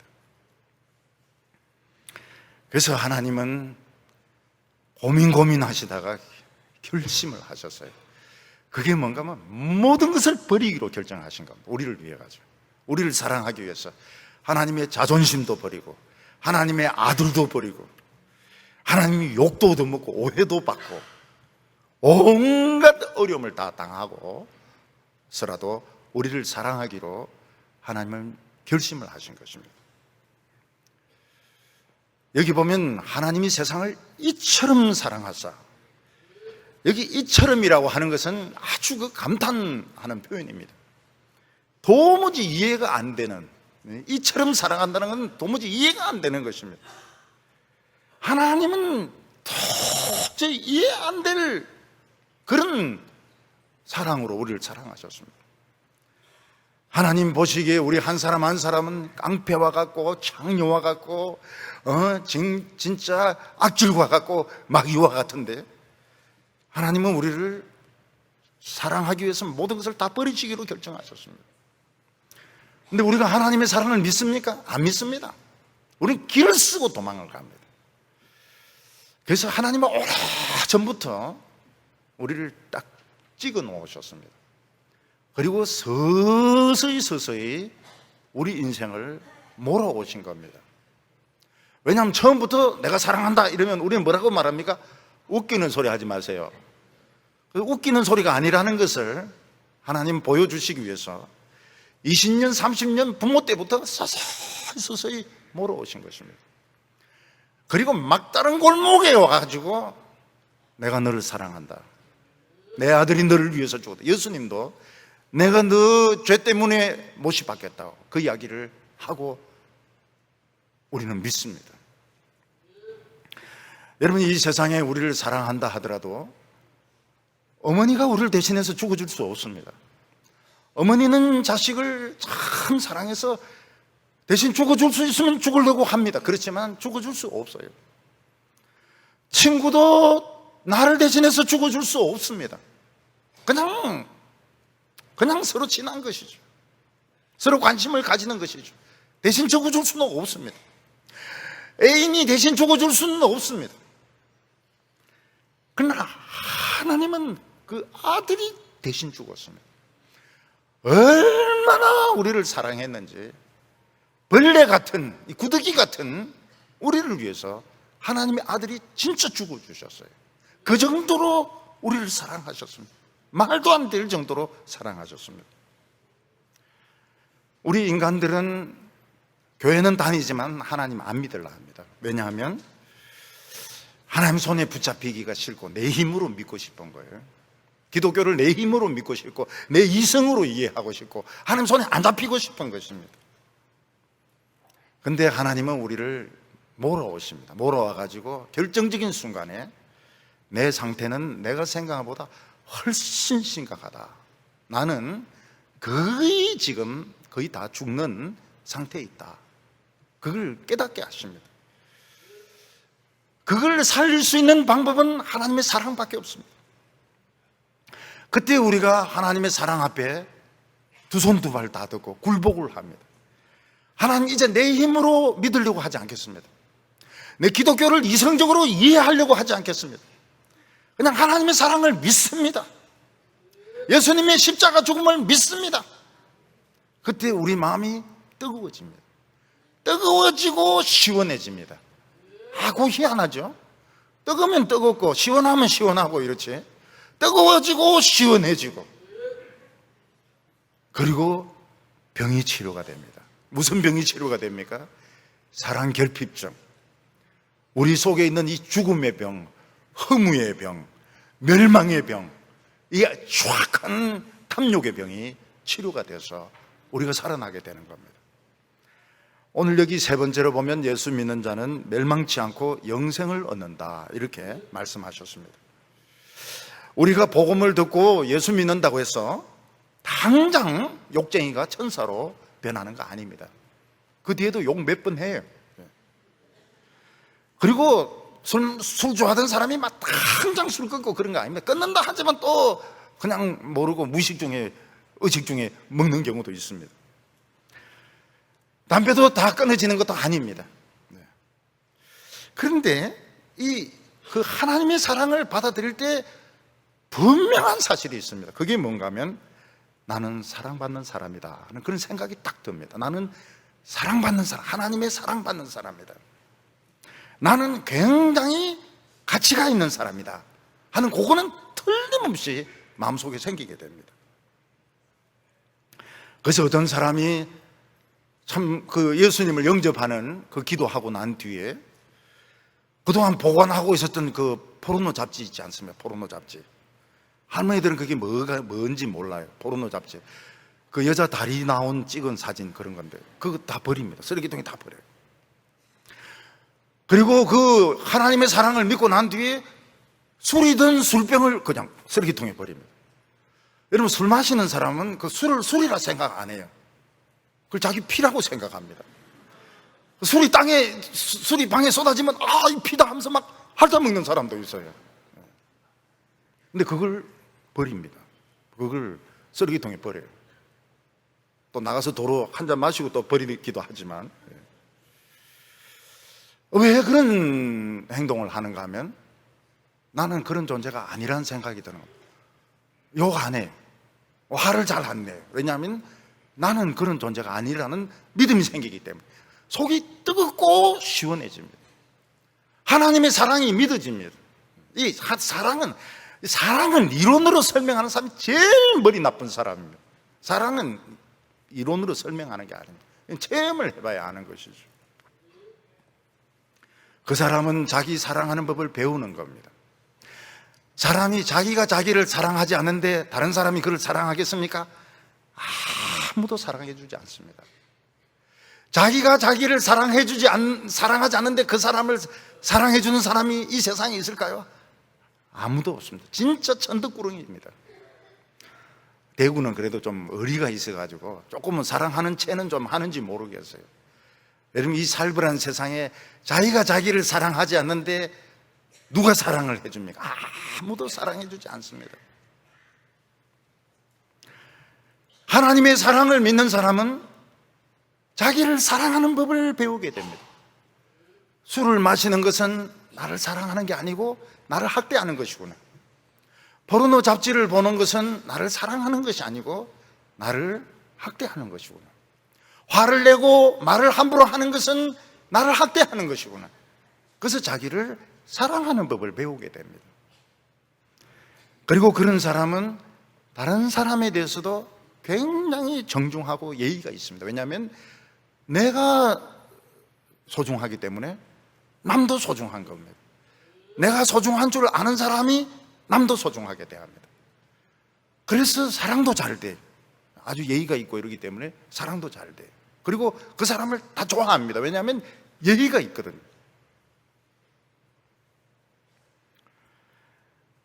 그래서 하나님은 고민하시다가 결심을 하셨어요. 그게 뭔가 하면 모든 것을 버리기로 결정하신 겁니다. 우리를 위해 가지고, 우리를 사랑하기 위해서 하나님의 자존심도 버리고 하나님의 아들도 버리고 하나님이 욕도 얻어먹고 오해도 받고 온갖 어려움을 다 당하고서라도 우리를 사랑하기로 하나님은 결심을 하신 것입니다. 여기 보면 하나님이 세상을 이처럼 사랑하사, 여기 이처럼이라고 하는 것은 아주 감탄하는 표현입니다. 도무지 이해가 안 되는, 이처럼 사랑한다는 건 도무지 이해가 안 되는 것입니다. 하나님은 도저히 이해 안 될 그런 사랑으로 우리를 사랑하셨습니다. 하나님 보시기에 우리 한 사람 한 사람은 깡패와 같고 창녀와 같고 진짜 악질과 같고 마귀와 같은데, 하나님은 우리를 사랑하기 위해서 모든 것을 다 버리시기로 결정하셨습니다. 근데 우리가 하나님의 사랑을 믿습니까? 안 믿습니다. 우리는 길을 쓰고 도망을 갑니다. 그래서 하나님은 오래전부터 우리를 딱 찍어 놓으셨습니다. 그리고 서서히 우리 인생을 몰아오신 겁니다. 왜냐하면 처음부터 내가 사랑한다 이러면 우리는 뭐라고 말합니까? 웃기는 소리 하지 마세요. 웃기는 소리가 아니라는 것을 하나님 보여주시기 위해서 20년, 30년 부모 때부터 서서히 몰아오신 것입니다. 그리고 막다른 골목에 와가지고 내가 너를 사랑한다, 내 아들이 너를 위해서 죽었다. 예수님도 내가 너 죄 때문에 못이 박혔다고 그 이야기를 하고 우리는 믿습니다. 여러분, 이 세상에 우리를 사랑한다 하더라도 어머니가 우리를 대신해서 죽어줄 수 없습니다. 어머니는 자식을 참 사랑해서 대신 죽어줄 수 있으면 죽으려고 합니다. 그렇지만 죽어줄 수 없어요. 친구도 나를 대신해서 죽어줄 수 없습니다. 그냥 서로 친한 것이죠. 서로 관심을 가지는 것이죠. 대신 죽어줄 수는 없습니다. 애인이 대신 죽어줄 수는 없습니다. 그러나 하나님은 그 아들이 대신 죽었습니다. 얼마나 우리를 사랑했는지, 벌레 같은, 구더기 같은 우리를 위해서 하나님의 아들이 진짜 죽어주셨어요. 그 정도로 우리를 사랑하셨습니다. 말도 안 될 정도로 사랑하셨습니다. 우리 인간들은 교회는 다니지만 하나님 안 믿으려 합니다. 왜냐하면 하나님 손에 붙잡히기가 싫고 내 힘으로 믿고 싶은 거예요. 기독교를 내 힘으로 믿고 싶고 내 이성으로 이해하고 싶고 하나님 손에 안 잡히고 싶은 것입니다. 근데 하나님은 우리를 몰아오십니다. 몰아와가지고 결정적인 순간에 내 상태는 내가 생각한 것보다 훨씬 심각하다, 나는 지금 거의 다 죽는 상태에 있다, 그걸 깨닫게 하십니다. 그걸 살릴 수 있는 방법은 하나님의 사랑밖에 없습니다. 그때 우리가 하나님의 사랑 앞에 두 손 두 발 다 듣고 굴복을 합니다. 하나님, 이제 내 힘으로 믿으려고 하지 않겠습니다. 내 기독교를 이성적으로 이해하려고 하지 않겠습니다. 그냥 하나님의 사랑을 믿습니다. 예수님의 십자가 죽음을 믿습니다. 그때 우리 마음이 뜨거워집니다. 뜨거워지고 시원해집니다. 아고 희한하죠? 뜨거우면 뜨겁고 시원하면 시원하고 이렇지. 뜨거워지고 시원해지고, 그리고 병이 치료가 됩니다. 무슨 병이 치료가 됩니까? 사랑 결핍증, 우리 속에 있는 이 죽음의 병, 허무의 병, 멸망의 병, 이 추악한 탐욕의 병이 치료가 돼서 우리가 살아나게 되는 겁니다. 오늘 여기 세 번째로 보면 예수 믿는 자는 멸망치 않고 영생을 얻는다, 이렇게 말씀하셨습니다. 우리가 복음을 듣고 예수 믿는다고 해서 당장 욕쟁이가 천사로 변하는 거 아닙니다. 그 뒤에도 욕 몇 번 해요. 그리고 술 좋아하던 사람이 막 당장 술 끊고 그런 거 아닙니다. 끊는다 하지만 또 그냥 모르고 무의식 중에, 의식 중에 먹는 경우도 있습니다. 담배도 다 끊어지는 것도 아닙니다. 그런데 그 하나님의 사랑을 받아들일 때 분명한 사실이 있습니다. 그게 뭔가 하면 나는 사랑받는 사람이다 하는 그런 생각이 딱 듭니다. 나는 사랑받는 사람, 하나님의 사랑받는 사람이다, 나는 굉장히 가치가 있는 사람이다 하는 그거는 틀림없이 마음속에 생기게 됩니다. 그래서 어떤 사람이 참 그 예수님을 영접하는 그 기도하고 난 뒤에 그동안 보관하고 있었던 그 포르노 잡지 있지 않습니까? 포르노 잡지. 할머니들은 그게 뭔지 몰라요. 포르노 잡지. 그 여자 다리 나온 찍은 사진 그런 건데 그거 다 버립니다. 쓰레기통에 다 버려요. 그리고 그 하나님의 사랑을 믿고 난 뒤에 술이든 술병을 그냥 쓰레기통에 버립니다. 여러분, 술 마시는 사람은 그 술을 술이라 생각 안 해요. 그걸 자기 피라고 생각합니다. 술이 방에 쏟아지면 이 피다 하면서 막 핥아먹는 사람도 있어요. 근데 그걸 버립니다. 그걸 쓰레기통에 버려요. 또 나가서 도로 한 잔 마시고 또 버리기도 하지만, 왜 그런 행동을 하는가 하면 나는 그런 존재가 아니라는 생각이 드는 겁니다. 욕 안 해. 화를 잘 안 내. 왜냐하면 나는 그런 존재가 아니라는 믿음이 생기기 때문에 속이 뜨겁고 시원해집니다. 하나님의 사랑이 믿어집니다. 이 사랑은 이론으로 설명하는 사람이 제일 머리 나쁜 사람입니다. 사랑은 이론으로 설명하는 게 아닙니다. 체험을 해봐야 아는 것이죠. 그 사람은 자기 사랑하는 법을 배우는 겁니다. 사람이 자기가 자기를 사랑하지 않는데 다른 사람이 그를 사랑하겠습니까? 아무도 사랑해 주지 않습니다. 자기가 자기를 사랑하지 않는데 그 사람을 사랑해 주는 사람이 이 세상에 있을까요? 아무도 없습니다. 진짜 천덕꾸러기입니다. 대구는 그래도 좀 의리가 있어가지고 조금은 사랑하는 체는 좀 하는지 모르겠어요. 여러분, 이 살벌한 세상에 자기가 자기를 사랑하지 않는데 누가 사랑을 해줍니까? 아무도 사랑해 주지 않습니다. 하나님의 사랑을 믿는 사람은 자기를 사랑하는 법을 배우게 됩니다. 술을 마시는 것은 나를 사랑하는 게 아니고 나를 학대하는 것이구나. 포르노 잡지를 보는 것은 나를 사랑하는 것이 아니고 나를 학대하는 것이구나. 화를 내고 말을 함부로 하는 것은 나를 학대하는 것이구나. 그래서 자기를 사랑하는 법을 배우게 됩니다. 그리고 그런 사람은 다른 사람에 대해서도 굉장히 정중하고 예의가 있습니다. 왜냐하면 내가 소중하기 때문에 남도 소중한 겁니다. 내가 소중한 줄 아는 사람이 남도 소중하게 대합니다. 그래서 사랑도 잘 돼. 아주 예의가 있고 이러기 때문에 사랑도 잘 돼. 그리고 그 사람을 다 좋아합니다. 왜냐하면 예의가 있거든요.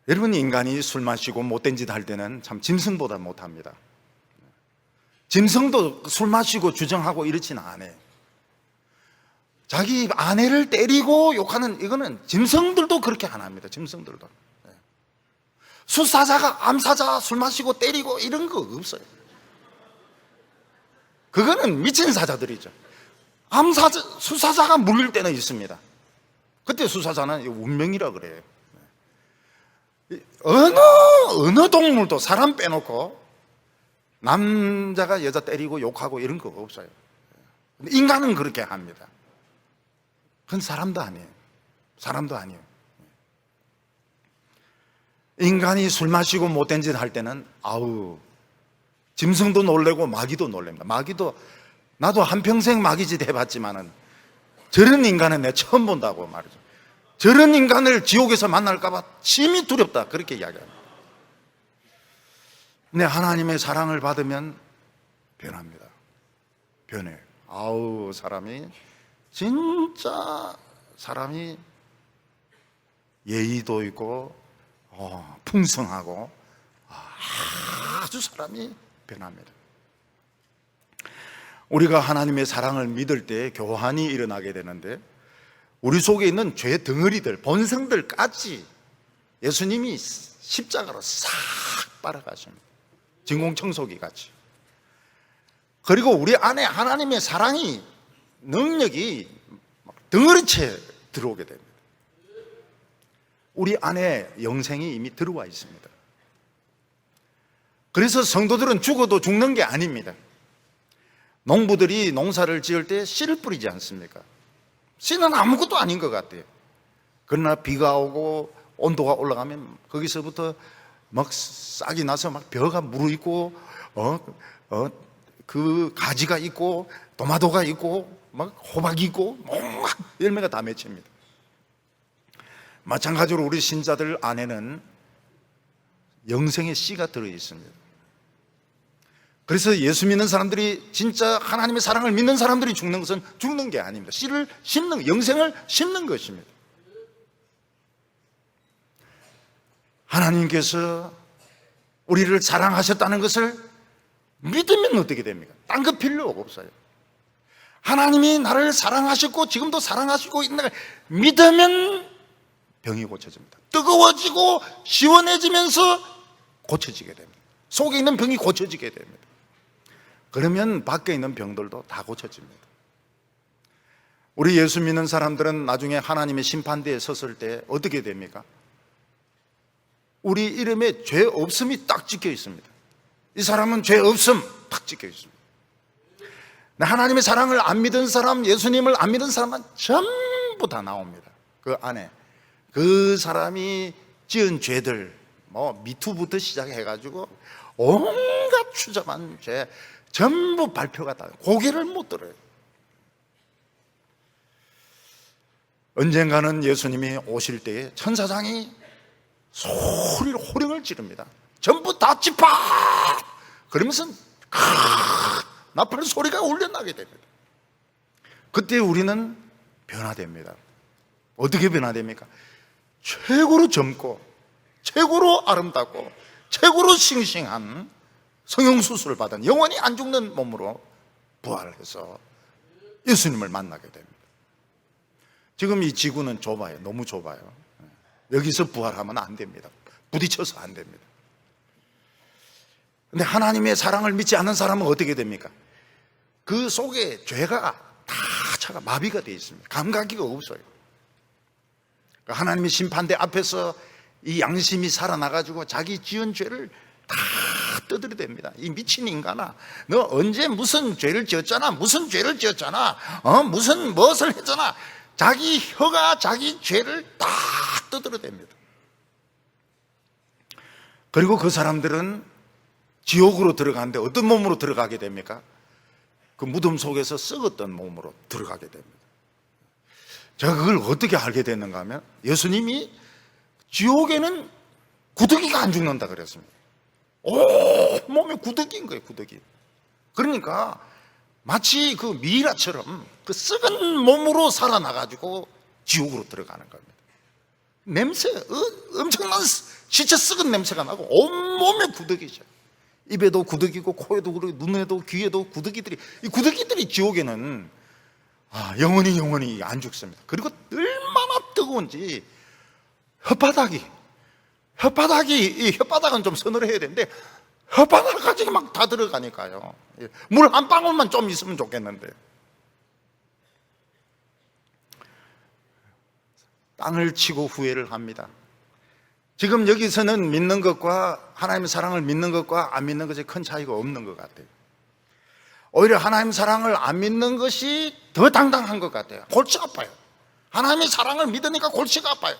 여러분, 인간이 술 마시고 못된 짓 할 때는 참 짐승보다 못합니다. 짐승도 술 마시고 주정하고 이렇지는 않아요. 자기 아내를 때리고 욕하는, 이거는 짐승들도 그렇게 안 합니다. 짐승들도. 수사자가 암사자 술 마시고 때리고 이런 거 없어요. 그거는 미친 사자들이죠. 수사자가 물릴 때는 있습니다. 그때 수사자는 운명이라 그래요. 어느 동물도 사람 빼놓고 남자가 여자 때리고 욕하고 이런 거 없어요. 인간은 그렇게 합니다. 그건 사람도 아니에요. 사람도 아니에요. 인간이 술 마시고 못된 짓 할 때는 짐승도 놀래고 마귀도 놀랍니다. 마귀도, 나도 한평생 마귀짓 해봤지만은 저런 인간은 내가 처음 본다고 말이죠. 저런 인간을 지옥에서 만날까봐 심히 두렵다, 그렇게 이야기합니다. 근데 하나님의 사랑을 받으면 변합니다. 변해요. 사람이 진짜 사람이 예의도 있고 풍성하고 아주 사람이 변합니다. 우리가 하나님의 사랑을 믿을 때 교환이 일어나게 되는데, 우리 속에 있는 죄 덩어리들, 본성들까지 예수님이 십자가로 싹 빨아가십니다. 진공청소기 같이. 그리고 우리 안에 하나님의 사랑이, 능력이 덩어리째 들어오게 됩니다. 우리 안에 영생이 이미 들어와 있습니다. 그래서 성도들은 죽어도 죽는 게 아닙니다. 농부들이 농사를 지을 때 씨를 뿌리지 않습니까? 씨는 아무것도 아닌 것 같아요. 그러나 비가 오고 온도가 올라가면 거기서부터 막 싹이 나서 막 벼가 무르익고 그 가지가 있고 도마도가 있고 막 호박이 있고 막 열매가 다 맺힙니다. 마찬가지로 우리 신자들 안에는 영생의 씨가 들어 있습니다. 그래서 예수 믿는 사람들이, 진짜 하나님의 사랑을 믿는 사람들이 죽는 것은 죽는 게 아닙니다. 씨를 심는, 영생을 심는 것입니다. 하나님께서 우리를 사랑하셨다는 것을 믿으면 어떻게 됩니까? 딴 거 필요 없어요. 하나님이 나를 사랑하셨고 지금도 사랑하시고 있는 걸 믿으면 병이 고쳐집니다. 뜨거워지고 시원해지면서 고쳐지게 됩니다. 속에 있는 병이 고쳐지게 됩니다. 그러면 밖에 있는 병들도 다 고쳐집니다. 우리 예수 믿는 사람들은 나중에 하나님의 심판대에 섰을 때 어떻게 됩니까? 우리 이름에 죄 없음이 딱 찍혀 있습니다. 이 사람은 죄 없음 딱 찍혀 있습니다. 하나님의 사랑을 안 믿은 사람, 예수님을 안 믿은 사람은 전부 다 나옵니다. 그 안에 그 사람이 지은 죄들, 미투부터 시작해가지고 온갖 추잡한 죄 전부 발표가 다 고개를 못 들어요. 언젠가는 예수님이 오실 때에 천사장이 소리로 호령을 지릅니다. 전부 다 집합! 그러면서 나팔 소리가 울려나게 됩니다. 그때 우리는 변화됩니다. 어떻게 변화됩니까? 최고로 젊고 최고로 아름답고 최고로 싱싱한 성형수술을 받은 영원히 안 죽는 몸으로 부활해서 예수님을 만나게 됩니다. 지금 이 지구는 좁아요. 너무 좁아요. 여기서 부활하면 안 됩니다. 부딪혀서 안 됩니다. 근데 하나님의 사랑을 믿지 않는 사람은 어떻게 됩니까? 그 속에 죄가 다 차가 마비가 되어 있습니다. 감각이 없어요. 하나님의 심판대 앞에서 이 양심이 살아나가지고 자기 지은 죄를 다 떠들어댑니다. 이 미친 인간아, 너 언제 무슨 죄를 지었잖아, 무슨 죄를 지었잖아, 무슨 무엇을 했잖아. 자기 혀가 자기 죄를 다 떠들어댑니다. 그리고 그 사람들은 지옥으로 들어가는데 어떤 몸으로 들어가게 됩니까? 그 무덤 속에서 썩었던 몸으로 들어가게 됩니다. 제가 그걸 어떻게 알게 됐는가 하면 예수님이 지옥에는 구더기가 안 죽는다 그랬습니다. 몸에 구더기인 거예요, 구더기. 그러니까 마치 그 미이라처럼 그 썩은 몸으로 살아나가지고 지옥으로 들어가는 겁니다. 냄새, 엄청난 시체 썩은 냄새가 나고 온몸에 구더기죠. 입에도 구더기고 코에도 구더기고 눈에도 귀에도 구더기들이, 이 구더기들이 지옥에는 영원히 안 죽습니다. 그리고 얼마나 뜨거운지 혓바닥이 이 혓바닥은 좀 서늘해야 되는데 혓바닥까지 막 다 들어가니까요. 물 한 방울만 좀 있으면 좋겠는데. 땅을 치고 후회를 합니다. 지금 여기서는 믿는 것과 하나님의 사랑을 믿는 것과 안 믿는 것이 큰 차이가 없는 것 같아요. 오히려 하나님의 사랑을 안 믿는 것이 더 당당한 것 같아요. 골치가 아파요. 하나님의 사랑을 믿으니까 골치가 아파요.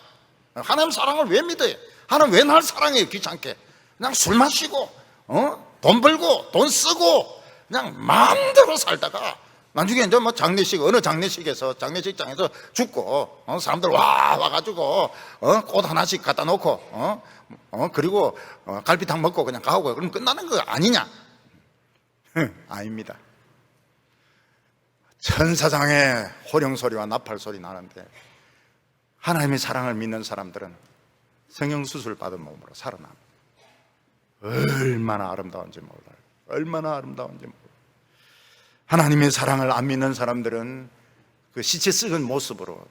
하나님의 사랑을 왜 믿어요? 하나님 왜 날 사랑해요? 귀찮게. 그냥 술 마시고 돈 벌고 돈 쓰고 그냥 마음대로 살다가 나중에 이제 장례식, 어느 장례식장에서 죽고 사람들 와가지고 꽃 하나씩 갖다 놓고 그리고 갈비탕 먹고 그냥 가고 그럼 끝나는 거 아니냐? 아닙니다. 천사장의 호령소리와 나팔소리 나는데 하나님의 사랑을 믿는 사람들은 성형수술 받은 몸으로 살아납니다. 얼마나 아름다운지 몰라요. 얼마나 아름다운지 몰라요. 하나님의 사랑을 안 믿는 사람들은 그 시체 썩은 모습으로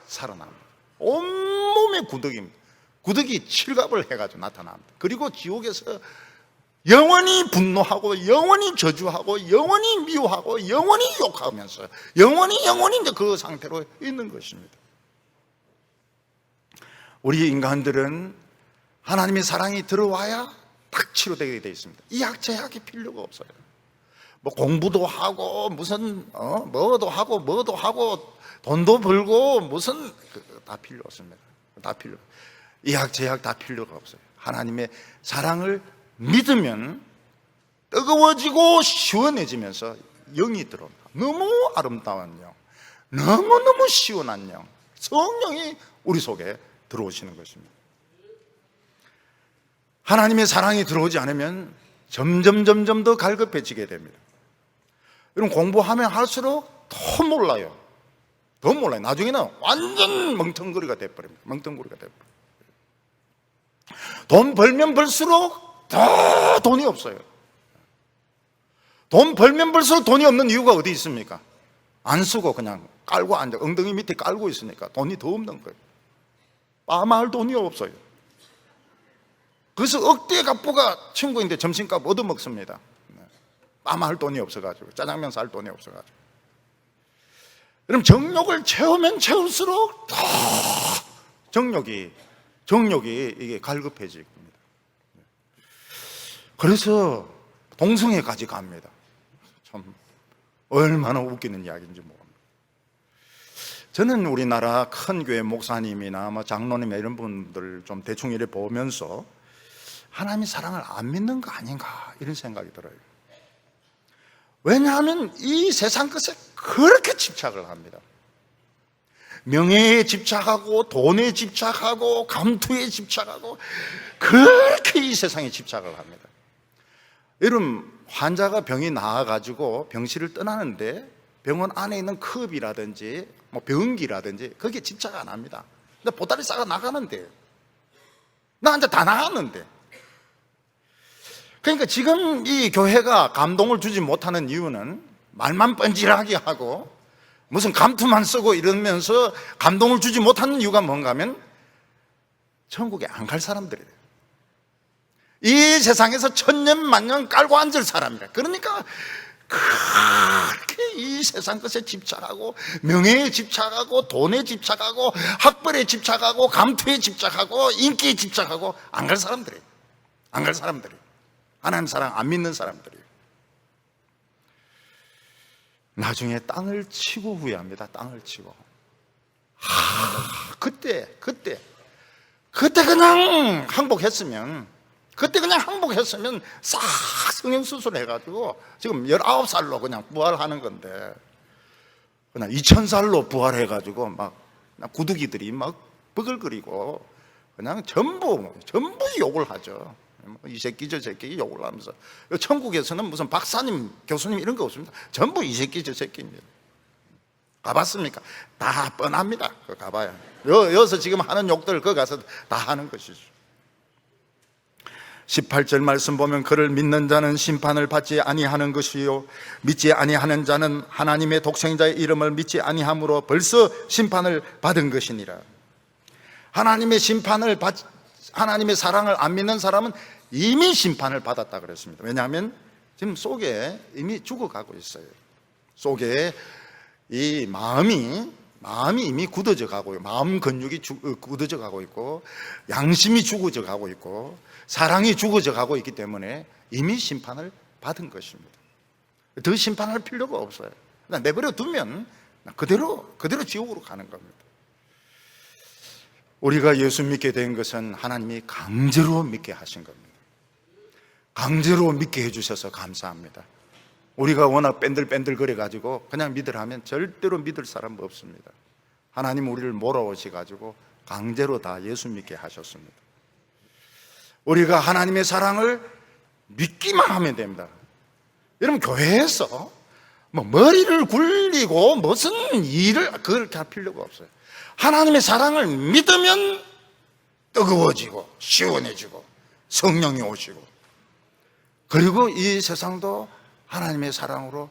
살아납니다. 온몸에 구더기입니다. 구더기 칠갑을 해가지고 나타납니다. 그리고 지옥에서 영원히 분노하고 영원히 저주하고 영원히 미워하고 영원히 욕하면서 영원히 이제 그 상태로 있는 것입니다. 우리 인간들은 하나님의 사랑이 들어와야 딱 치료되게 되어 있습니다. 이약제약이 필요가 없어요. 뭐 공부도 하고 무슨 뭐도 하고 돈도 벌고 무슨 다 필요 없습니다. 다 필요. 이약제약 다 필요가 없어요. 하나님의 사랑을 믿으면 뜨거워지고 시원해지면서 영이 들어옵니다. 너무 아름다운 영, 너무너무 시원한 영, 성령이 우리 속에 들어오시는 것입니다. 하나님의 사랑이 들어오지 않으면 점점 더 갈급해지게 됩니다. 여러분 공부하면 할수록 더 몰라요. 나중에는 완전 멍텅구리가 돼버립니다. 돈 벌면 벌수록 더 돈이 없어요. 돈 벌면 벌써 돈이 없는 이유가 어디 있습니까? 안 쓰고 그냥 깔고 앉아, 엉덩이 밑에 깔고 있으니까 돈이 더 없는 거예요. 빠마할 돈이 없어요. 그래서 억대 갑부가 친구인데 점심값 얻어먹습니다. 빠마할 돈이 없어가지고, 짜장면 살 돈이 없어가지고. 그럼 정욕을 채우면 채울수록 더 정욕이 이게 갈급해질 겁니다. 그래서 동성애까지 갑니다. 참 얼마나 웃기는 이야기인지 모릅니다. 저는 우리나라 큰 교회 목사님이나 장로님이나 이런 분들 좀 대충 이렇게 보면서 하나님의 사랑을 안 믿는 거 아닌가 이런 생각이 들어요. 왜냐하면 이 세상 것에 그렇게 집착을 합니다. 명예에 집착하고 돈에 집착하고 감투에 집착하고 그렇게 이 세상에 집착을 합니다. 여러분, 환자가 병이 나아가지고 병실을 떠나는데 병원 안에 있는 컵이라든지 병기라든지 거기에 집착 안 합니다. 근데 보따리 싸가 나가는데, 나 이제 다 나갔는데. 그러니까 지금 이 교회가 감동을 주지 못하는 이유는 말만 뻔질하게 하고 무슨 감투만 쓰고 이러면서 감동을 주지 못하는 이유가 뭔가 하면 천국에 안 갈 사람들이에요. 이 세상에서 천년만년 깔고 앉을 사람이라. 그러니까 그렇게 이 세상 것에 집착하고 명예에 집착하고 돈에 집착하고 학벌에 집착하고 감투에 집착하고 인기에 집착하고 안 갈 사람들이에요. 안 갈 사람들이에요. 하나님 사랑 안 믿는 사람들이에요. 나중에 땅을 치고 후회합니다. 땅을 치고. 그때 그냥 항복했으면 싹 성형수술 해가지고 지금 19살로 그냥 부활하는 건데, 그냥 2000살로 부활해가지고 막 구두기들이 막 버글거리고 그냥 전부 욕을 하죠. 이 새끼 저 새끼 욕을 하면서. 천국에서는 무슨 박사님 교수님 이런 거 없습니다. 전부 이 새끼 저 새끼입니다. 가봤습니까? 다 뻔합니다. 그거 가봐야. 여기서 지금 하는 욕들 그거 가서 다 하는 것이죠. 18절 말씀 보면 그를 믿는 자는 심판을 받지 아니하는 것이요 믿지 아니하는 자는 하나님의 독생자의 이름을 믿지 아니함으로 벌써 심판을 받은 것이니라. 하나님의 사랑을 안 믿는 사람은 이미 심판을 받았다 그랬습니다. 왜냐하면 지금 속에 이미 죽어가고 있어요. 속에 이 마음이 이미 굳어져 가고요. 마음 근육이 굳어져 가고 있고, 양심이 죽어져 가고 있고, 사랑이 죽어져 가고 있기 때문에 이미 심판을 받은 것입니다. 더 심판할 필요가 없어요. 내버려 두면 그대로 지옥으로 가는 겁니다. 우리가 예수 믿게 된 것은 하나님이 강제로 믿게 하신 겁니다. 강제로 믿게 해주셔서 감사합니다. 우리가 워낙 뺀들뺀들 거려가지고 그냥 믿으라면 절대로 믿을 사람 없습니다. 하나님 우리를 몰아오셔가지고 강제로 다 예수 믿게 하셨습니다. 우리가 하나님의 사랑을 믿기만 하면 됩니다. 여러분, 교회에서 머리를 굴리고 무슨 일을 그렇게 할 필요가 없어요. 하나님의 사랑을 믿으면 뜨거워지고 시원해지고 성령이 오시고, 그리고 이 세상도 하나님의 사랑으로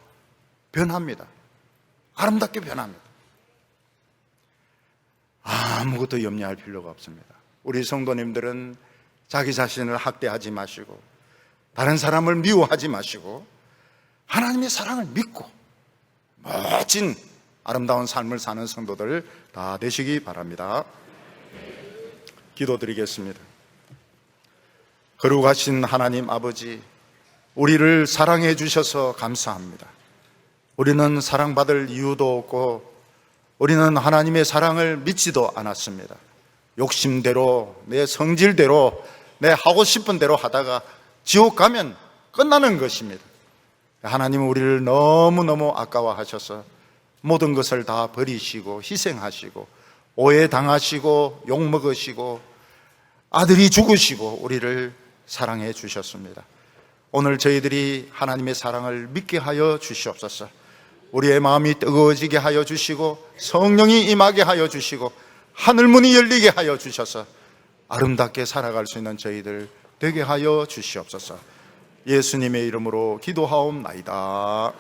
변합니다. 아름답게 변합니다. 아무것도 염려할 필요가 없습니다. 우리 성도님들은 자기 자신을 학대하지 마시고 다른 사람을 미워하지 마시고 하나님의 사랑을 믿고 멋진 아름다운 삶을 사는 성도들 다 되시기 바랍니다. 기도드리겠습니다. 거룩하신 하나님 아버지, 우리를 사랑해 주셔서 감사합니다. 우리는 사랑받을 이유도 없고 우리는 하나님의 사랑을 믿지도 않았습니다. 욕심대로, 내 성질대로, 내 하고 싶은 대로 하다가 지옥 가면 끝나는 것입니다. 하나님은 우리를 너무너무 아까워하셔서 모든 것을 다 버리시고 희생하시고 오해당하시고 욕먹으시고 아들이 죽으시고 우리를 사랑해 주셨습니다. 오늘 저희들이 하나님의 사랑을 믿게 하여 주시옵소서. 우리의 마음이 뜨거워지게 하여 주시고 성령이 임하게 하여 주시고 하늘문이 열리게 하여 주셔서 아름답게 살아갈 수 있는 저희들 되게 하여 주시옵소서. 예수님의 이름으로 기도하옵나이다.